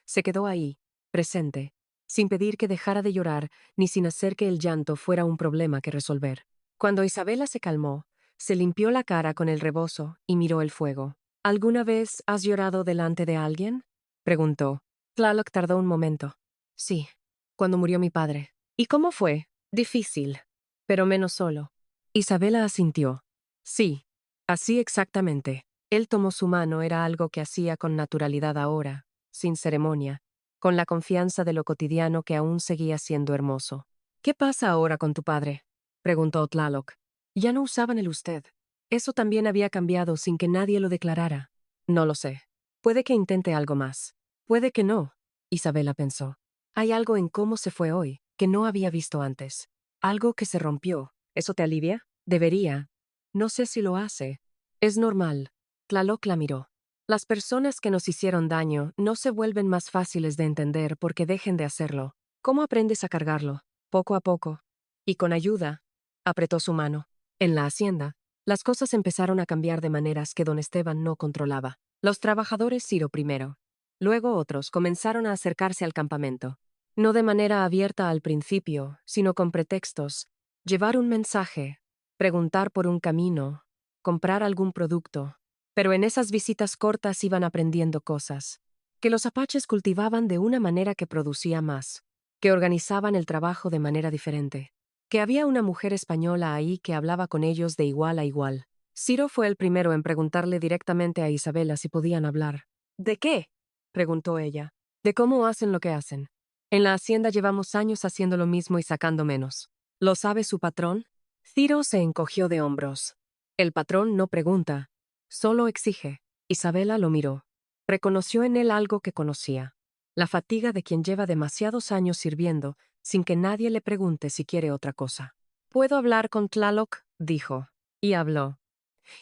Se quedó ahí, presente, sin pedir que dejara de llorar, ni sin hacer que el llanto fuera un problema que resolver. Cuando Isabela se calmó, se limpió la cara con el rebozo y miró el fuego. ¿Alguna vez has llorado delante de alguien?, preguntó. Tlaloc tardó un momento. Sí, cuando murió mi padre. ¿Y cómo fue? Difícil, pero menos solo. Isabela asintió. Sí, así exactamente. Él tomó su mano, era algo que hacía con naturalidad ahora, sin ceremonia, con la confianza de lo cotidiano que aún seguía siendo hermoso. ¿Qué pasa ahora con tu padre?, preguntó Tlaloc. Ya no usaban el usted. Eso también había cambiado sin que nadie lo declarara. No lo sé. Puede que intente algo más. Puede que no, Isabela pensó. Hay algo en cómo se fue hoy que no había visto antes. Algo que se rompió. ¿Eso te alivia? Debería. No sé si lo hace. Es normal. Tlaloc la miró. Las personas que nos hicieron daño no se vuelven más fáciles de entender porque dejen de hacerlo. ¿Cómo aprendes a cargarlo? Poco a poco. Y con ayuda. Apretó su mano. En la hacienda, las cosas empezaron a cambiar de maneras que don Esteban no controlaba. Los trabajadores, Ciro primero. Luego otros comenzaron a acercarse al campamento. No de manera abierta al principio, sino con pretextos. Llevar un mensaje, preguntar por un camino, comprar algún producto. Pero en esas visitas cortas iban aprendiendo cosas. Que los apaches cultivaban de una manera que producía más. Que organizaban el trabajo de manera diferente. Que había una mujer española ahí que hablaba con ellos de igual a igual. Ciro fue el primero en preguntarle directamente a Isabela si podían hablar. ¿De qué?, preguntó ella. De cómo hacen lo que hacen. En la hacienda llevamos años haciendo lo mismo y sacando menos. ¿Lo sabe su patrón? Ciro se encogió de hombros. El patrón no pregunta, solo exige. Isabela lo miró. Reconoció en él algo que conocía. La fatiga de quien lleva demasiados años sirviendo sin que nadie le pregunte si quiere otra cosa. «¿Puedo hablar con Tlaloc?», dijo. Y habló.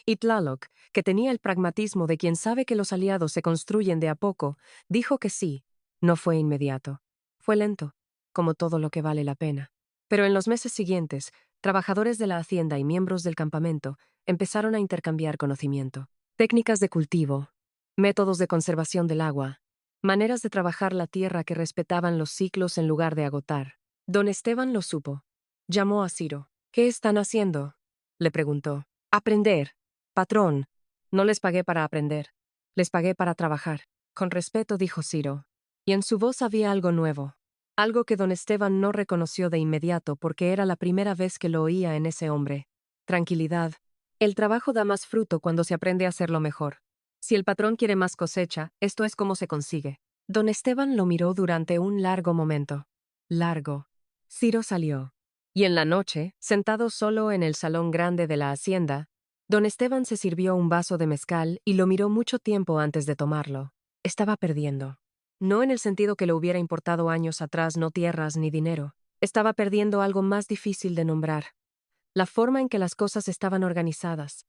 Y Tlaloc, que tenía el pragmatismo de quien sabe que los aliados se construyen de a poco, dijo que sí. No fue inmediato. Fue lento, como todo lo que vale la pena. Pero en los meses siguientes, trabajadores de la hacienda y miembros del campamento empezaron a intercambiar conocimiento. Técnicas de cultivo, métodos de conservación del agua, maneras de trabajar la tierra que respetaban los ciclos en lugar de agotar. Don Esteban lo supo. Llamó a Ciro. «¿Qué están haciendo?», le preguntó. «Aprender. Patrón, no les pagué para aprender. Les pagué para trabajar». Con respeto dijo Ciro. Y en su voz había algo nuevo. Algo que don Esteban no reconoció de inmediato porque era la primera vez que lo oía en ese hombre. Tranquilidad. El trabajo da más fruto cuando se aprende a hacerlo mejor. Si el patrón quiere más cosecha, esto es como se consigue. Don Esteban lo miró durante un largo momento. Largo. Ciro salió. Y en la noche, sentado solo en el salón grande de la hacienda, don Esteban se sirvió un vaso de mezcal y lo miró mucho tiempo antes de tomarlo. Estaba perdiendo. No en el sentido que le hubiera importado años atrás no tierras ni dinero. Estaba perdiendo algo más difícil de nombrar. La forma en que las cosas estaban organizadas.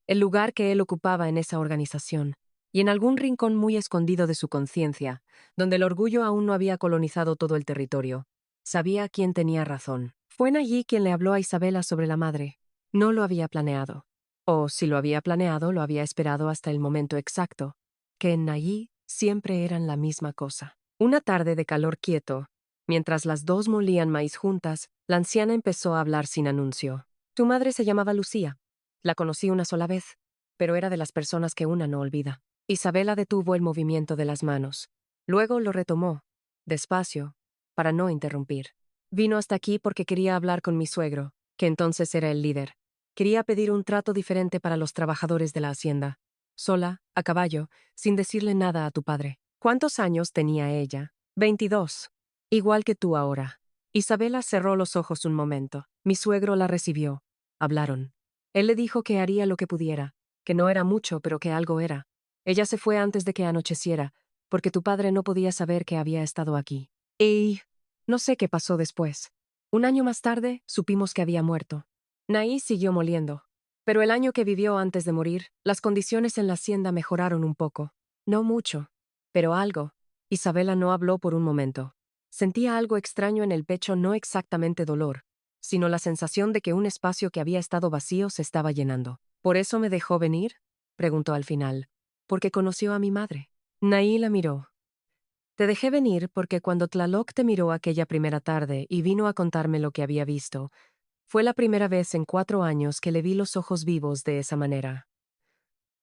El lugar que él ocupaba en esa organización. Y en algún rincón muy escondido de su conciencia, donde el orgullo aún no había colonizado todo el territorio. Sabía quién tenía razón. Fue Nayí quien le habló a Isabela sobre la madre. No lo había planeado. O si lo había planeado, lo había esperado hasta el momento exacto. Que en Nayí siempre eran la misma cosa. Una tarde de calor quieto, mientras las dos molían maíz juntas, la anciana empezó a hablar sin anuncio. «Tu madre se llamaba Lucía. La conocí una sola vez, pero era de las personas que una no olvida». Isabela detuvo el movimiento de las manos. Luego lo retomó, despacio, para no interrumpir. «Vino hasta aquí porque quería hablar con mi suegro, que entonces era el líder. Quería pedir un trato diferente para los trabajadores de la hacienda. Sola, a caballo, sin decirle nada a tu padre». «¿Cuántos años tenía ella?» «22. Igual que tú ahora». Isabela cerró los ojos un momento. Mi suegro la recibió. Hablaron. Él le dijo que haría lo que pudiera, que no era mucho, pero que algo era. Ella se fue antes de que anocheciera, porque tu padre no podía saber que había estado aquí. Y no sé qué pasó después. Un año más tarde, supimos que había muerto. Naí siguió moliendo. Pero el año que vivió antes de morir, las condiciones en la hacienda mejoraron un poco. No mucho, pero algo. Isabela no habló por un momento. Sentía algo extraño en el pecho, no exactamente dolor, sino la sensación de que un espacio que había estado vacío se estaba llenando. ¿Por eso me dejó venir?, preguntó al final. «Porque conoció a mi madre». Naí la miró. «Te dejé venir porque cuando Tlaloc te miró aquella primera tarde y vino a contarme lo que había visto, fue la primera vez en 4 años que le vi los ojos vivos de esa manera».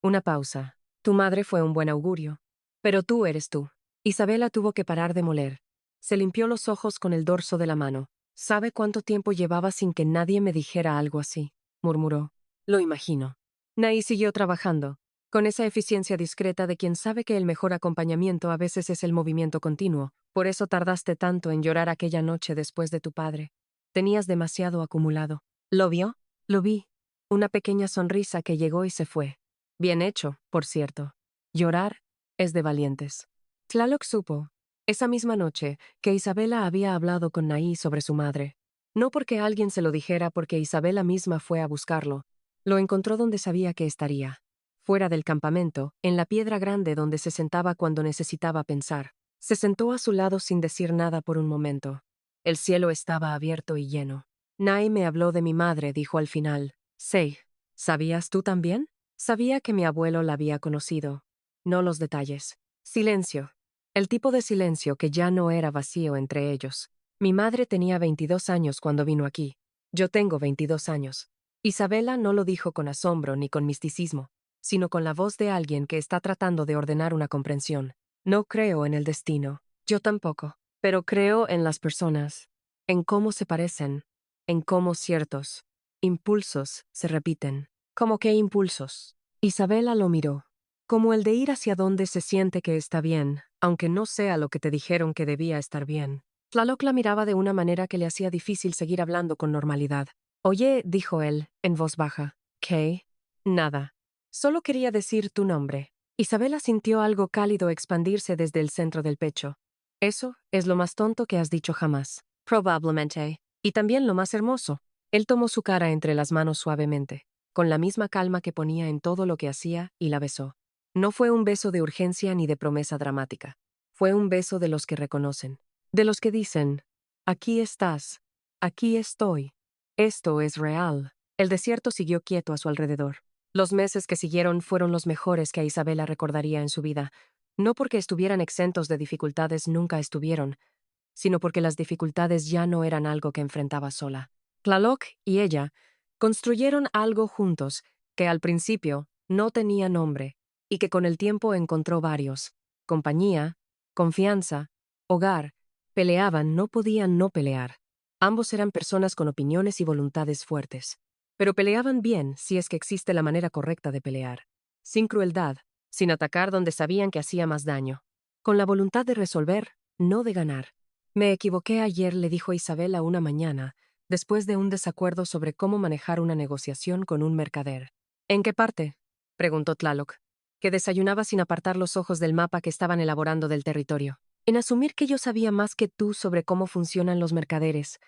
Una pausa. «Tu madre fue un buen augurio. Pero tú eres tú». Isabela tuvo que parar de moler. Se limpió los ojos con el dorso de la mano. «¿Sabe cuánto tiempo llevaba sin que nadie me dijera algo así?», murmuró. «Lo imagino». Naí siguió trabajando, con esa eficiencia discreta de quien sabe que el mejor acompañamiento a veces es el movimiento continuo. «Por eso tardaste tanto en llorar aquella noche después de tu padre. Tenías demasiado acumulado». «¿Lo vio?» «Lo vi». Una pequeña sonrisa que llegó y se fue. Bien hecho, por cierto. Llorar es de valientes. Tlaloc supo, esa misma noche, que Isabela había hablado con Naí sobre su madre. No porque alguien se lo dijera, porque Isabela misma fue a buscarlo. Lo encontró donde sabía que estaría. Fuera del campamento, en la piedra grande donde se sentaba cuando necesitaba pensar. Se sentó a su lado sin decir nada por un momento. El cielo estaba abierto y lleno. «Naí me habló de mi madre», dijo al final. «Sí. ¿Sabías tú también?» «Sabía que mi abuelo la había conocido. No los detalles». Silencio. El tipo de silencio que ya no era vacío entre ellos. «Mi madre tenía 22 años cuando vino aquí. Yo tengo 22 años». Isabela no lo dijo con asombro ni con misticismo, sino con la voz de alguien que está tratando de ordenar una comprensión. «No creo en el destino». «Yo tampoco. Pero creo en las personas. En cómo se parecen. En cómo ciertos impulsos se repiten». «¿Cómo qué impulsos?» Isabela lo miró. «Como el de ir hacia donde se siente que está bien, aunque no sea lo que te dijeron que debía estar bien». Tlaloc la miraba de una manera que le hacía difícil seguir hablando con normalidad. «Oye», dijo él, en voz baja. «¿Qué?» «Nada. Solo quería decir tu nombre». Isabela sintió algo cálido expandirse desde el centro del pecho. Eso es lo más tonto que has dicho jamás. Probablemente. Y también lo más hermoso. Él tomó su cara entre las manos suavemente, con la misma calma que ponía en todo lo que hacía, y la besó. No fue un beso de urgencia ni de promesa dramática. Fue un beso de los que reconocen. De los que dicen, aquí estás, aquí estoy. Esto es real. El desierto siguió quieto a su alrededor. Los meses que siguieron fueron los mejores que Isabela recordaría en su vida, no porque estuvieran exentos de dificultades, nunca estuvieron, sino porque las dificultades ya no eran algo que enfrentaba sola. Tlaloc y ella construyeron algo juntos que al principio no tenía nombre y que con el tiempo encontró varios: compañía, confianza, hogar. Peleaban, no podían no pelear. Ambos eran personas con opiniones y voluntades fuertes. Pero peleaban bien, si es que existe la manera correcta de pelear. Sin crueldad, sin atacar donde sabían que hacía más daño. Con la voluntad de resolver, no de ganar. Me equivoqué ayer, le dijo Isabela una mañana, después de un desacuerdo sobre cómo manejar una negociación con un mercader. ¿En qué parte?, preguntó Tlaloc, que desayunaba sin apartar los ojos del mapa que estaban elaborando del territorio. En asumir que yo sabía más que tú sobre cómo funcionan los mercaderes.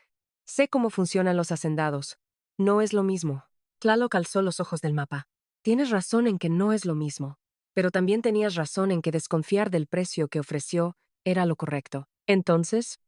Sé cómo funcionan los hacendados. No es lo mismo. Tlaloc alzó los ojos del mapa. Tienes razón en que no es lo mismo, pero también tenías razón en que desconfiar del precio que ofreció era lo correcto. Entonces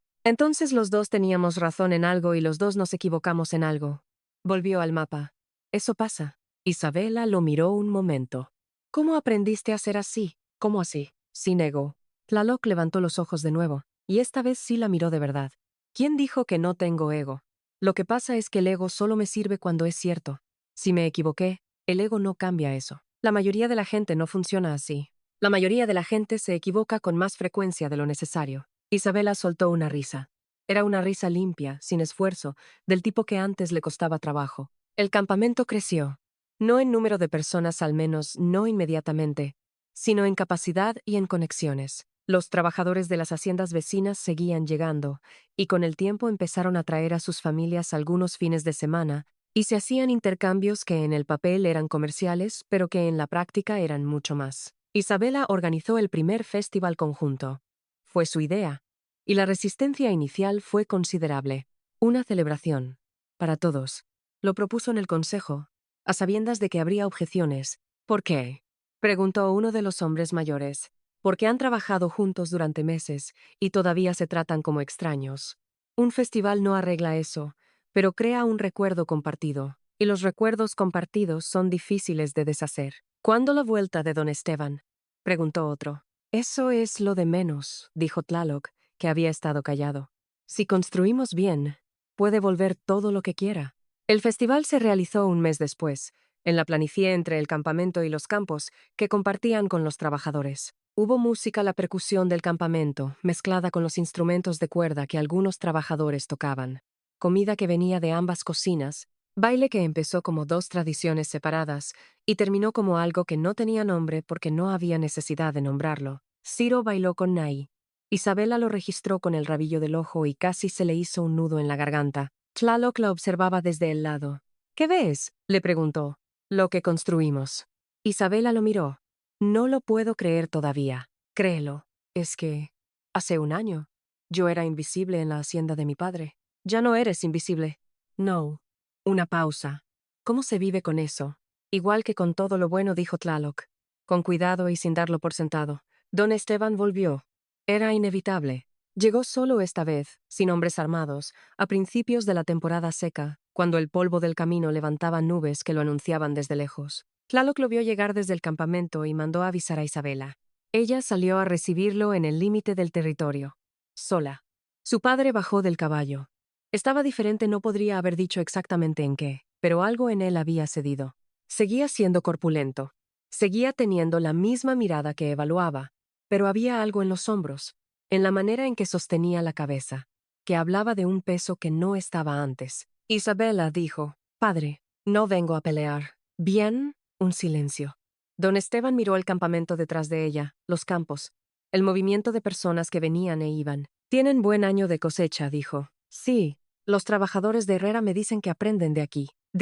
los dos teníamos razón en algo y los dos nos equivocamos en algo. Volvió al mapa. Eso pasa. Isabela lo miró un momento. ¿Cómo aprendiste a ser así? ¿Cómo así? Sin ego. Tlaloc levantó los ojos de nuevo, y esta vez sí la miró de verdad. ¿Quién dijo que no tengo ego? Lo que pasa es que el ego solo me sirve cuando es cierto. Si me equivoqué, el ego no cambia eso. La mayoría de la gente no funciona así. La mayoría de la gente se equivoca con más frecuencia de lo necesario. Isabela soltó una risa. Era una risa limpia, sin esfuerzo, del tipo que antes le costaba trabajo. El campamento creció. No en número de personas, al menos no inmediatamente, sino en capacidad y en conexiones. Los trabajadores de las haciendas vecinas seguían llegando, y con el tiempo empezaron a traer a sus familias algunos fines de semana, y se hacían intercambios que en el papel eran comerciales, pero que en la práctica eran mucho más. Isabela organizó el primer festival conjunto. Fue su idea, y la resistencia inicial fue considerable. Una celebración. Para todos. Lo propuso en el consejo, a sabiendas de que habría objeciones. ¿Por qué?, preguntó uno de los hombres mayores. Porque han trabajado juntos durante meses y todavía se tratan como extraños. Un festival no arregla eso, pero crea un recuerdo compartido, y los recuerdos compartidos son difíciles de deshacer. ¿Cuándo la vuelta de don Esteban?, preguntó otro. Eso es lo de menos, dijo Tlaloc, que había estado callado. Si construimos bien, puede volver todo lo que quiera. El festival se realizó un mes después, en la planicie entre el campamento y los campos, que compartían con los trabajadores. Hubo música, la percusión del campamento, mezclada con los instrumentos de cuerda que algunos trabajadores tocaban. Comida que venía de ambas cocinas, baile que empezó como dos tradiciones separadas y terminó como algo que no tenía nombre porque no había necesidad de nombrarlo. Ciro bailó con Nai. Isabela lo registró con el rabillo del ojo y casi se le hizo un nudo en la garganta. Tlaloc la observaba desde el lado. ¿Qué ves?, le preguntó. Lo que construimos. Isabela lo miró. No lo puedo creer todavía. Créelo. Es que hace un año yo era invisible en la hacienda de mi padre. Ya no eres invisible. No. Una pausa. ¿Cómo se vive con eso? Igual que con todo lo bueno, dijo Tlaloc. Con cuidado y sin darlo por sentado. Don Esteban volvió. Era inevitable. Llegó solo esta vez, sin hombres armados, a principios de la temporada seca, cuando el polvo del camino levantaba nubes que lo anunciaban desde lejos. Tlaloc lo vio llegar desde el campamento y mandó avisar a Isabela. Ella salió a recibirlo en el límite del territorio. Sola. Su padre bajó del caballo. Estaba diferente, no podría haber dicho exactamente en qué, pero algo en él había cedido. Seguía siendo corpulento. Seguía teniendo la misma mirada que evaluaba, pero había algo en los hombros, en la manera en que sostenía la cabeza, que hablaba de un peso que no estaba antes. Isabela dijo: «Padre, no vengo a pelear». «Bien». Un silencio. Don Esteban miró el campamento detrás de ella, los campos, el movimiento de personas que venían e iban. «Tienen buen año de cosecha», dijo. «Sí, los trabajadores de Herrera me dicen que aprenden de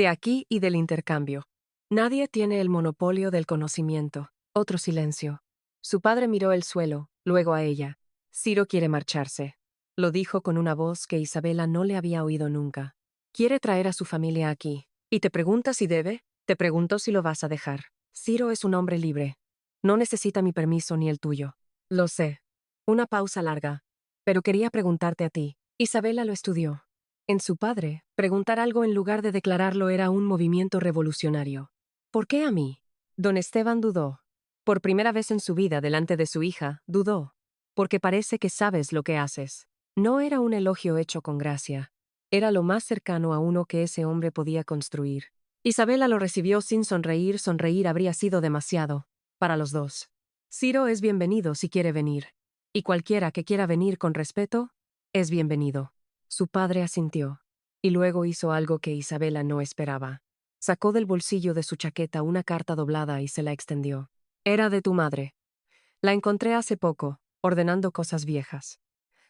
aquí y del intercambio. Nadie tiene el monopolio del conocimiento». Otro silencio. Su padre miró el suelo, luego a ella. Ciro quiere marcharse. Lo dijo con una voz que Isabela no le había oído nunca. Quiere traer a su familia aquí. ¿Y te pregunta si debe? Te pregunto si lo vas a dejar. Ciro es un hombre libre. No necesita mi permiso ni el tuyo. Lo sé. Una pausa larga. Pero quería preguntarte a ti. Isabela lo estudió. En su padre, preguntar algo en lugar de declararlo era un movimiento revolucionario. ¿Por qué a mí? Don Esteban dudó. Por primera vez en su vida delante de su hija, dudó. Porque parece que sabes lo que haces. No era un elogio hecho con gracia. Era lo más cercano a uno que ese hombre podía construir. Isabela lo recibió sin sonreír. Sonreír habría sido demasiado. Para los dos. Ciro es bienvenido si quiere venir. Y cualquiera que quiera venir con respeto, es bienvenido. Su padre asintió. Y luego hizo algo que Isabela no esperaba. Sacó del bolsillo de su chaqueta una carta doblada y se la extendió. Era de tu madre. La encontré hace poco, ordenando cosas viejas.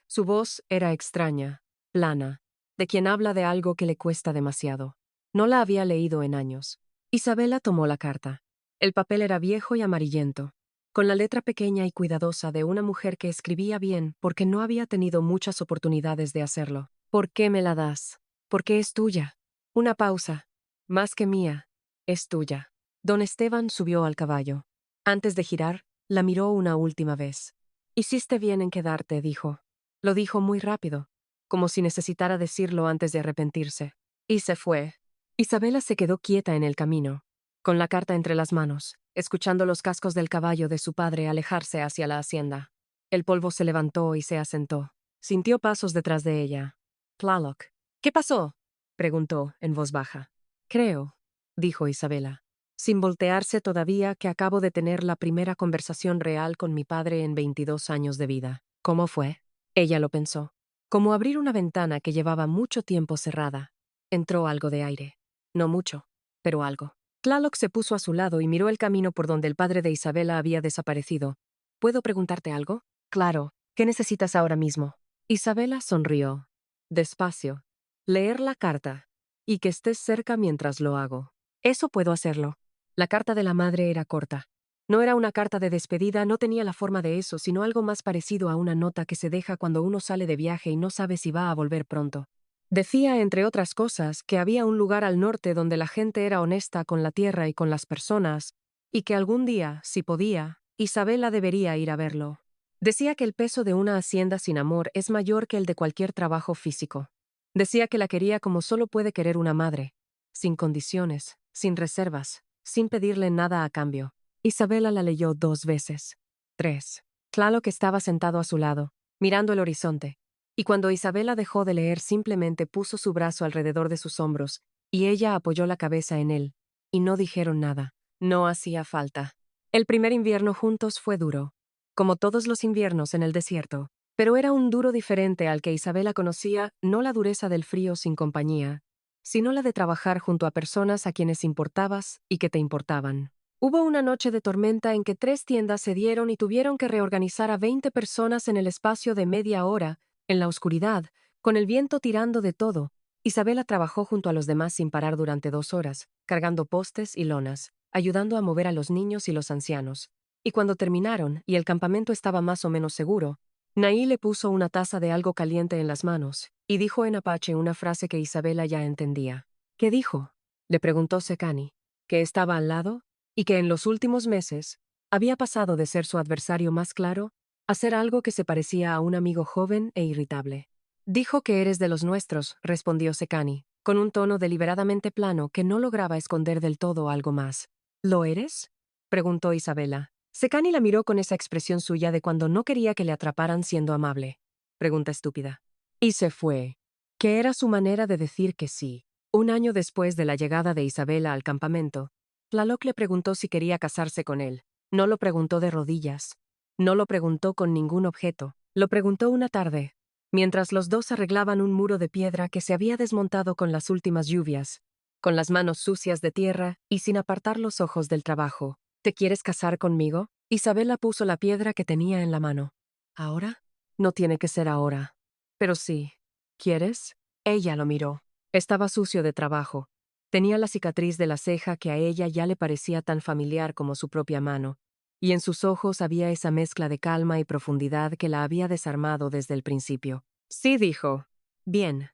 Su voz era extraña, plana, de quien habla de algo que le cuesta demasiado. No la había leído en años. Isabela tomó la carta. El papel era viejo y amarillento, con la letra pequeña y cuidadosa de una mujer que escribía bien porque no había tenido muchas oportunidades de hacerlo. ¿Por qué me la das? Porque es tuya. Una pausa. Más que mía. Es tuya. Don Esteban subió al caballo. Antes de girar, la miró una última vez. Hiciste bien en quedarte, dijo. Lo dijo muy rápido, como si necesitara decirlo antes de arrepentirse. Y se fue. Isabela se quedó quieta en el camino, con la carta entre las manos, escuchando los cascos del caballo de su padre alejarse hacia la hacienda. El polvo se levantó y se asentó. Sintió pasos detrás de ella. Tlaloc. ¿Qué pasó? Preguntó, en voz baja. Creo, dijo Isabela, sin voltearse todavía, que acabo de tener la primera conversación real con mi padre en 22 años de vida. ¿Cómo fue? Ella lo pensó. Como abrir una ventana que llevaba mucho tiempo cerrada. Entró algo de aire. No mucho, pero algo. Tlaloc se puso a su lado y miró el camino por donde el padre de Isabela había desaparecido. ¿Puedo preguntarte algo? Claro. ¿Qué necesitas ahora mismo? Isabela sonrió. Despacio. Leer la carta. Y que estés cerca mientras lo hago. Eso puedo hacerlo. La carta de la madre era corta. No era una carta de despedida, no tenía la forma de eso, sino algo más parecido a una nota que se deja cuando uno sale de viaje y no sabe si va a volver pronto. Decía, entre otras cosas, que había un lugar al norte donde la gente era honesta con la tierra y con las personas, y que algún día, si podía, Isabela debería ir a verlo. Decía que el peso de una hacienda sin amor es mayor que el de cualquier trabajo físico. Decía que la quería como solo puede querer una madre, sin condiciones, sin reservas, sin pedirle nada a cambio. Isabela la leyó 2 veces. 3. Tlaloc estaba sentado a su lado, mirando el horizonte, y cuando Isabela dejó de leer simplemente puso su brazo alrededor de sus hombros, y ella apoyó la cabeza en él, y no dijeron nada. No hacía falta. El primer invierno juntos fue duro, como todos los inviernos en el desierto, pero era un duro diferente al que Isabela conocía, no la dureza del frío sin compañía, sino la de trabajar junto a personas a quienes importabas y que te importaban. Hubo una noche de tormenta en que 3 tiendas cedieron y tuvieron que reorganizar a 20 personas en el espacio de media hora, en la oscuridad, con el viento tirando de todo. Isabela trabajó junto a los demás sin parar durante 2 horas, cargando postes y lonas, ayudando a mover a los niños y los ancianos. Y cuando terminaron, y el campamento estaba más o menos seguro, Naí le puso una taza de algo caliente en las manos, y dijo en apache una frase que Isabela ya entendía. ¿Qué dijo? Le preguntó Sekani, que estaba al lado, y que en los últimos meses había pasado de ser su adversario más claro a ser algo que se parecía a un amigo joven e irritable. Dijo que eres de los nuestros, respondió Sekani, con un tono deliberadamente plano que no lograba esconder del todo algo más. ¿Lo eres? Preguntó Isabela. Sekani la miró con esa expresión suya de cuando no quería que le atraparan siendo amable. Pregunta estúpida. Y se fue. Que era su manera de decir que sí. Un año después de la llegada de Isabela al campamento, Tlaloc le preguntó si quería casarse con él. No lo preguntó de rodillas. No lo preguntó con ningún objeto. Lo preguntó una tarde, mientras los dos arreglaban un muro de piedra que se había desmontado con las últimas lluvias, con las manos sucias de tierra y sin apartar los ojos del trabajo. ¿Te quieres casar conmigo? Isabela puso la piedra que tenía en la mano. ¿Ahora? No tiene que ser ahora. Pero sí. ¿Quieres? Ella lo miró. Estaba sucio de trabajo. Tenía la cicatriz de la ceja que a ella ya le parecía tan familiar como su propia mano, y en sus ojos había esa mezcla de calma y profundidad que la había desarmado desde el principio. Sí, dijo. Bien.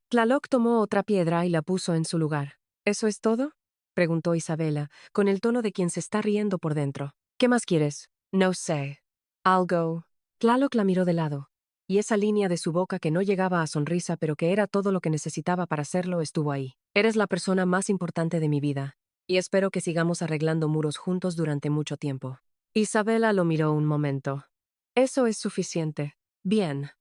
Tlaloc tomó otra piedra y la puso en su lugar. ¿Eso es todo? Preguntó Isabela, con el tono de quien se está riendo por dentro. ¿Qué más quieres? No sé. I'll go. Tlaloc la miró de lado, y esa línea de su boca que no llegaba a sonrisa pero que era todo lo que necesitaba para hacerlo estuvo ahí. Eres la persona más importante de mi vida, y espero que sigamos arreglando muros juntos durante mucho tiempo. Isabela lo miró un momento. Eso es suficiente. Bien.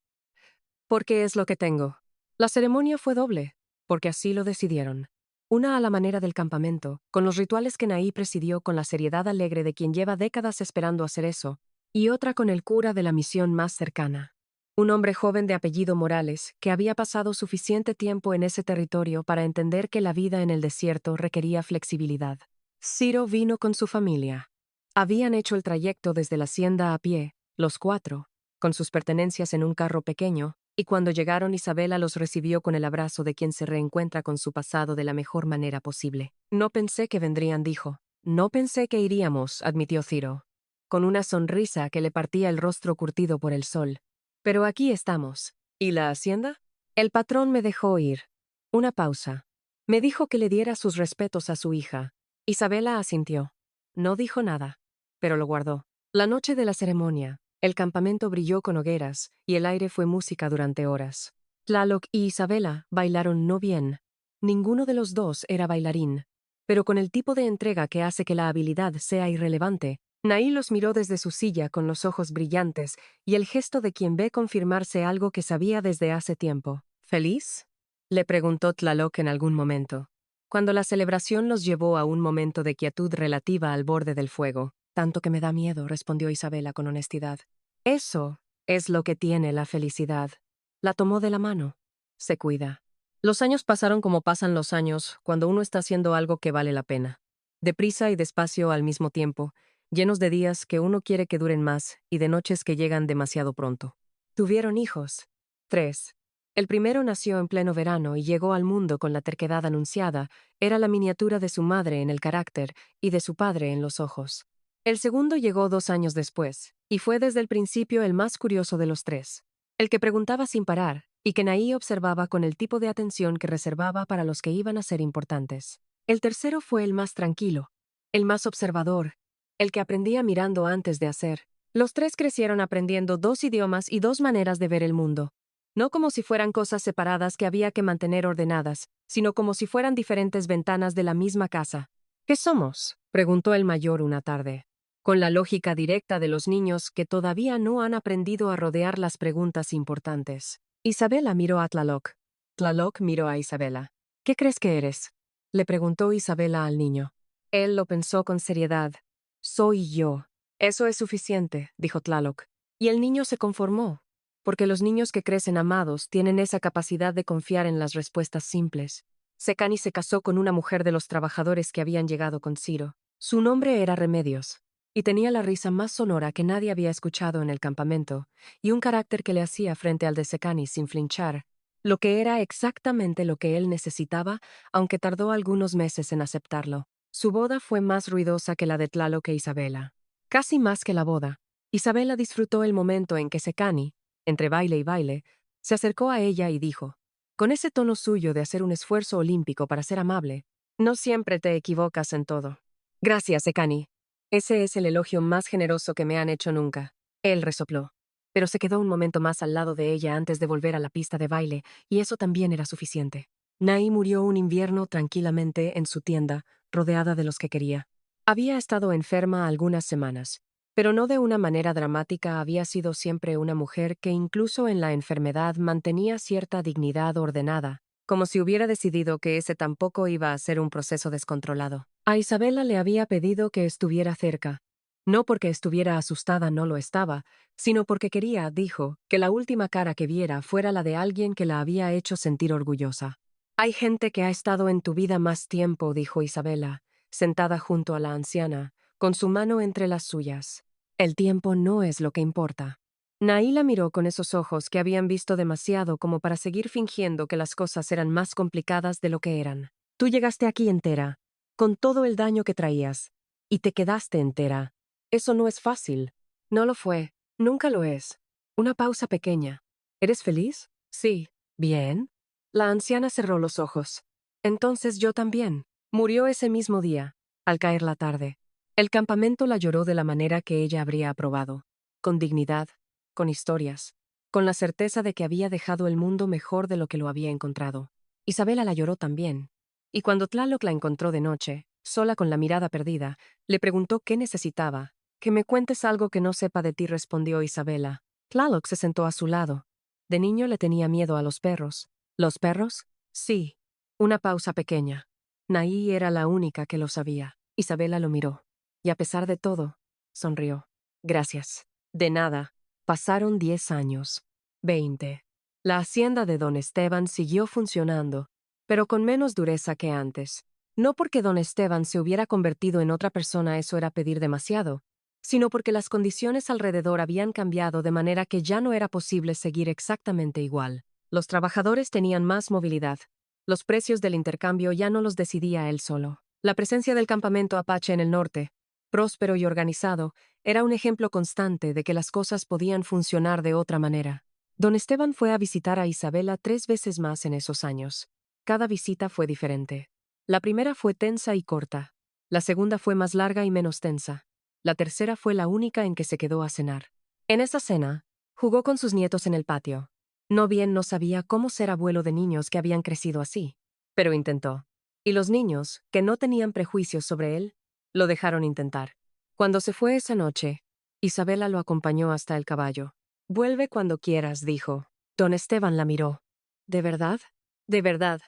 Porque es lo que tengo. La ceremonia fue doble, porque así lo decidieron. Una a la manera del campamento, con los rituales que Naí presidió con la seriedad alegre de quien lleva décadas esperando hacer eso, y otra con el cura de la misión más cercana. Un hombre joven de apellido Morales, que había pasado suficiente tiempo en ese territorio para entender que la vida en el desierto requería flexibilidad. Ciro vino con su familia. Habían hecho el trayecto desde la hacienda a pie, los cuatro, con sus pertenencias en un carro pequeño, y cuando llegaron Isabela los recibió con el abrazo de quien se reencuentra con su pasado de la mejor manera posible. No pensé que vendrían, dijo. No pensé que iríamos, admitió Ciro, con una sonrisa que le partía el rostro curtido por el sol. Pero aquí estamos. ¿Y la hacienda? El patrón me dejó ir. Una pausa. Me dijo que le diera sus respetos a su hija. Isabela asintió. No dijo nada, pero lo guardó. La noche de la ceremonia, el campamento brilló con hogueras y el aire fue música durante horas. Tlaloc y Isabela bailaron no bien. Ninguno de los dos era bailarín, pero con el tipo de entrega que hace que la habilidad sea irrelevante, Naí los miró desde su silla con los ojos brillantes y el gesto de quien ve confirmarse algo que sabía desde hace tiempo. ¿Feliz?, le preguntó Tlaloc en algún momento, cuando la celebración los llevó a un momento de quietud relativa al borde del fuego. Tanto que me da miedo, respondió Isabela con honestidad. Eso es lo que tiene la felicidad. La tomó de la mano. Se cuida. Los años pasaron como pasan los años cuando uno está haciendo algo que vale la pena. Deprisa y despacio al mismo tiempo, llenos de días que uno quiere que duren más y de noches que llegan demasiado pronto. Tuvieron hijos. 3. El primero nació en pleno verano y llegó al mundo con la terquedad anunciada. Era la miniatura de su madre en el carácter y de su padre en los ojos. El segundo llegó 2 años después, y fue desde el principio el más curioso de los tres. El que preguntaba sin parar, y que Naí observaba con el tipo de atención que reservaba para los que iban a ser importantes. El tercero fue el más tranquilo, el más observador, el que aprendía mirando antes de hacer. Los tres crecieron aprendiendo 2 idiomas y 2 maneras de ver el mundo. No como si fueran cosas separadas que había que mantener ordenadas, sino como si fueran diferentes ventanas de la misma casa. ¿Qué somos?, preguntó el mayor una tarde, con la lógica directa de los niños que todavía no han aprendido a rodear las preguntas importantes. Isabela miró a Tlaloc. Tlaloc miró a Isabela. ¿Qué crees que eres?, le preguntó Isabela al niño. Él lo pensó con seriedad. Soy yo. Eso es suficiente, dijo Tlaloc. Y el niño se conformó, porque los niños que crecen amados tienen esa capacidad de confiar en las respuestas simples. Secani se casó con una mujer de los trabajadores que habían llegado con Ciro. Su nombre era Remedios, y tenía la risa más sonora que nadie había escuchado en el campamento, y un carácter que le hacía frente al de Secani sin flinchar, lo que era exactamente lo que él necesitaba, aunque tardó algunos meses en aceptarlo. Su boda fue más ruidosa que la de Tlaloc e Isabela. Casi más que la boda. Isabela disfrutó el momento en que Secani, entre baile y baile, se acercó a ella y dijo, con ese tono suyo de hacer un esfuerzo olímpico para ser amable, no siempre te equivocas en todo. Gracias, Secani. Ese es el elogio más generoso que me han hecho nunca. Él resopló, pero se quedó un momento más al lado de ella antes de volver a la pista de baile, y eso también era suficiente. Naí murió un invierno tranquilamente en su tienda, rodeada de los que quería. Había estado enferma algunas semanas, pero no de una manera dramática. Había sido siempre una mujer que incluso en la enfermedad mantenía cierta dignidad ordenada, como si hubiera decidido que ese tampoco iba a ser un proceso descontrolado. A Isabela le había pedido que estuviera cerca. No porque estuviera asustada, no lo estaba, sino porque quería, dijo, que la última cara que viera fuera la de alguien que la había hecho sentir orgullosa. Hay gente que ha estado en tu vida más tiempo, dijo Isabela, sentada junto a la anciana, con su mano entre las suyas. El tiempo no es lo que importa. Naí la miró con esos ojos que habían visto demasiado como para seguir fingiendo que las cosas eran más complicadas de lo que eran. Tú llegaste aquí entera, con todo el daño que traías, y te quedaste entera. Eso no es fácil. No lo fue. Nunca lo es. Una pausa pequeña. ¿Eres feliz? Sí. Bien. La anciana cerró los ojos. Entonces yo también. Murió ese mismo día, al caer la tarde. El campamento la lloró de la manera que ella habría aprobado. Con dignidad, con historias, con la certeza de que había dejado el mundo mejor de lo que lo había encontrado. Isabela la lloró también. Y cuando Tlaloc la encontró de noche, sola con la mirada perdida, le preguntó qué necesitaba. Que me cuentes algo que no sepa de ti, respondió Isabela. Tlaloc se sentó a su lado. De niño le tenía miedo a los perros. ¿Los perros? Sí. Una pausa pequeña. Naí era la única que lo sabía. Isabela lo miró. Y a pesar de todo, sonrió. Gracias. De nada. Pasaron 10 años. 20. La hacienda de don Esteban siguió funcionando, pero con menos dureza que antes. No porque don Esteban se hubiera convertido en otra persona, eso era pedir demasiado, sino porque las condiciones alrededor habían cambiado de manera que ya no era posible seguir exactamente igual. Los trabajadores tenían más movilidad. Los precios del intercambio ya no los decidía él solo. La presencia del campamento apache en el norte, próspero y organizado, era un ejemplo constante de que las cosas podían funcionar de otra manera. Don Esteban fue a visitar a Isabela 3 veces más en esos años. Cada visita fue diferente. La primera fue tensa y corta. La segunda fue más larga y menos tensa. La tercera fue la única en que se quedó a cenar. En esa cena, jugó con sus nietos en el patio. No sabía cómo ser abuelo de niños que habían crecido así, pero intentó. Y los niños, que no tenían prejuicios sobre él, lo dejaron intentar. Cuando se fue esa noche, Isabela lo acompañó hasta el caballo. Vuelve cuando quieras, dijo. Don Esteban la miró. ¿De verdad? De verdad.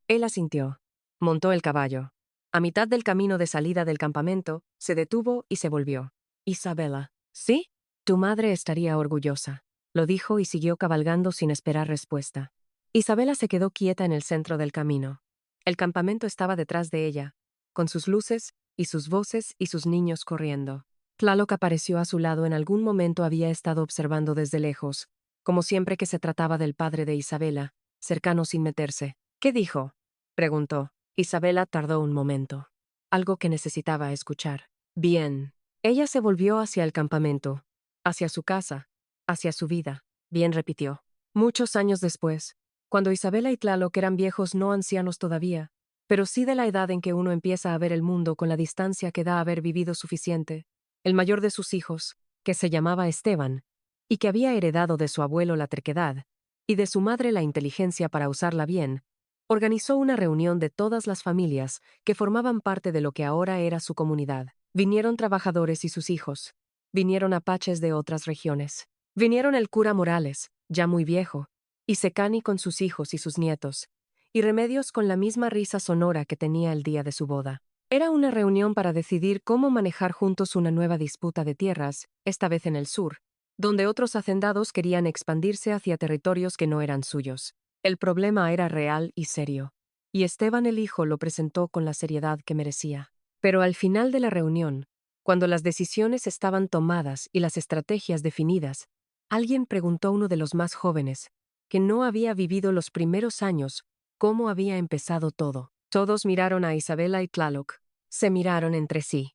Él asintió. Montó el caballo. A mitad del camino de salida del campamento, se detuvo y se volvió. Isabela. ¿Sí? Tu madre estaría orgullosa. Lo dijo y siguió cabalgando sin esperar respuesta. Isabela se quedó quieta en el centro del camino. El campamento estaba detrás de ella, con sus luces y sus voces y sus niños corriendo. Tlaloc apareció a su lado. En algún momento había estado observando desde lejos, como siempre que se trataba del padre de Isabela, cercano sin meterse. ¿Qué dijo?, preguntó. Isabela tardó un momento. Algo que necesitaba escuchar. Bien. Ella se volvió hacia el campamento, hacia su casa, hacia su vida. Bien, repitió. Muchos años después, cuando Isabela y Tlaloc eran viejos, no ancianos todavía, pero sí de la edad en que uno empieza a ver el mundo con la distancia que da haber vivido suficiente, el mayor de sus hijos, que se llamaba Esteban, y que había heredado de su abuelo la terquedad, y de su madre la inteligencia para usarla bien, organizó una reunión de todas las familias que formaban parte de lo que ahora era su comunidad. Vinieron trabajadores y sus hijos. Vinieron apaches de otras regiones. Vinieron el cura Morales, ya muy viejo, y Secani con sus hijos y sus nietos, y Remedios con la misma risa sonora que tenía el día de su boda. Era una reunión para decidir cómo manejar juntos una nueva disputa de tierras, esta vez en el sur, donde otros hacendados querían expandirse hacia territorios que no eran suyos. El problema era real y serio, y Esteban el hijo lo presentó con la seriedad que merecía. Pero al final de la reunión, cuando las decisiones estaban tomadas y las estrategias definidas, alguien preguntó a uno de los más jóvenes, que no había vivido los primeros años, cómo había empezado todo. Todos miraron a Isabela y Tlaloc. Se miraron entre sí.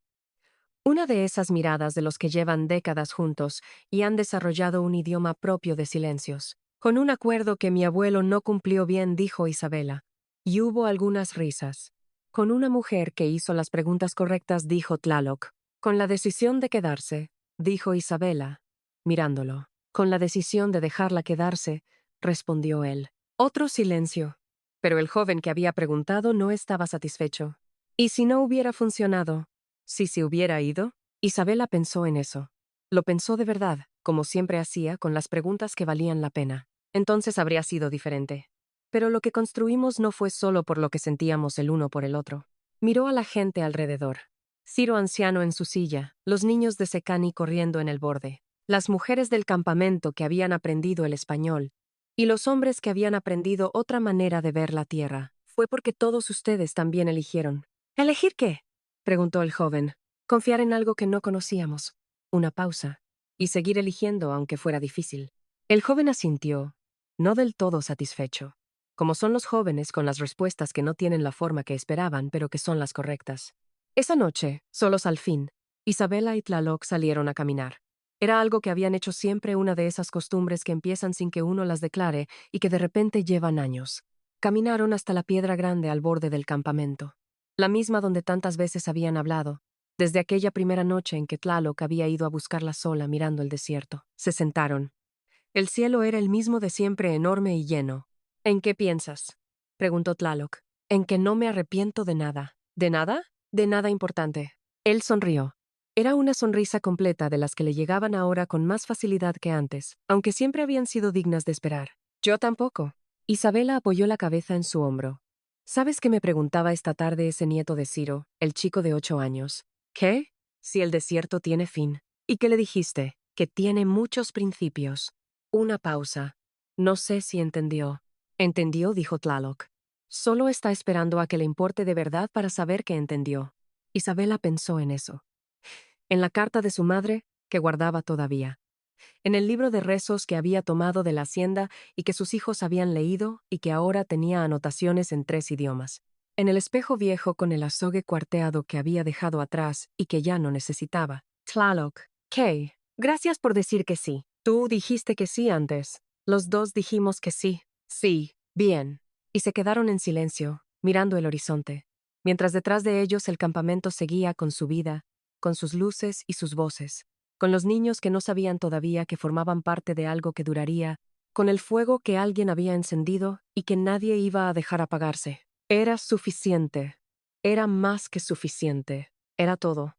Una de esas miradas de los que llevan décadas juntos y han desarrollado un idioma propio de silencios. Con un acuerdo que mi abuelo no cumplió bien, dijo Isabela. Y hubo algunas risas. Con una mujer que hizo las preguntas correctas, dijo Tlaloc. Con la decisión de quedarse, dijo Isabela, mirándolo. Con la decisión de dejarla quedarse, respondió él. Otro silencio. Pero el joven que había preguntado no estaba satisfecho. ¿Y si no hubiera funcionado? ¿Si se hubiera ido? Isabela pensó en eso. Lo pensó de verdad, como siempre hacía, con las preguntas que valían la pena. Entonces habría sido diferente. Pero lo que construimos no fue solo por lo que sentíamos el uno por el otro. Miró a la gente alrededor. Ciro anciano en su silla, los niños de Secani corriendo en el borde, las mujeres del campamento que habían aprendido el español, y los hombres que habían aprendido otra manera de ver la tierra. Fue porque todos ustedes también eligieron. ¿Elegir qué?, preguntó el joven. Confiar en algo que no conocíamos. Una pausa. Y seguir eligiendo aunque fuera difícil. El joven asintió, no del todo satisfecho. Como son los jóvenes con las respuestas que no tienen la forma que esperaban, pero que son las correctas. Esa noche, solos al fin, Isabela y Tlaloc salieron a caminar. Era algo que habían hecho siempre, una de esas costumbres que empiezan sin que uno las declare y que de repente llevan años. Caminaron hasta la piedra grande al borde del campamento, la misma donde tantas veces habían hablado, desde aquella primera noche en que Tlaloc había ido a buscarla sola mirando el desierto. Se sentaron. El cielo era el mismo de siempre, enorme y lleno. ¿En qué piensas?, preguntó Tlaloc. En que no me arrepiento de nada. ¿De nada? De nada importante. Él sonrió. Era una sonrisa completa de las que le llegaban ahora con más facilidad que antes, aunque siempre habían sido dignas de esperar. Yo tampoco. Isabela apoyó la cabeza en su hombro. ¿Sabes qué me preguntaba esta tarde ese nieto de Ciro, el chico de 8 años? ¿Qué? Si el desierto tiene fin. ¿Y qué le dijiste? Que tiene muchos principios. Una pausa. No sé si entendió. ¿Entendió?, dijo Tlaloc. Solo está esperando a que le importe de verdad para saber que entendió. Isabela pensó en eso. En la carta de su madre, que guardaba todavía. En el libro de rezos que había tomado de la hacienda y que sus hijos habían leído y que ahora tenía anotaciones en 3 idiomas. En el espejo viejo con el azogue cuarteado que había dejado atrás y que ya no necesitaba. Tlaloc. ¿Qué? Gracias por decir que sí. Tú dijiste que sí antes. Los dos dijimos que sí. Sí. Bien. Y se quedaron en silencio, mirando el horizonte, mientras detrás de ellos el campamento seguía con su vida, con sus luces y sus voces, con los niños que no sabían todavía que formaban parte de algo que duraría, con el fuego que alguien había encendido y que nadie iba a dejar apagarse. Era suficiente. Era más que suficiente. Era todo.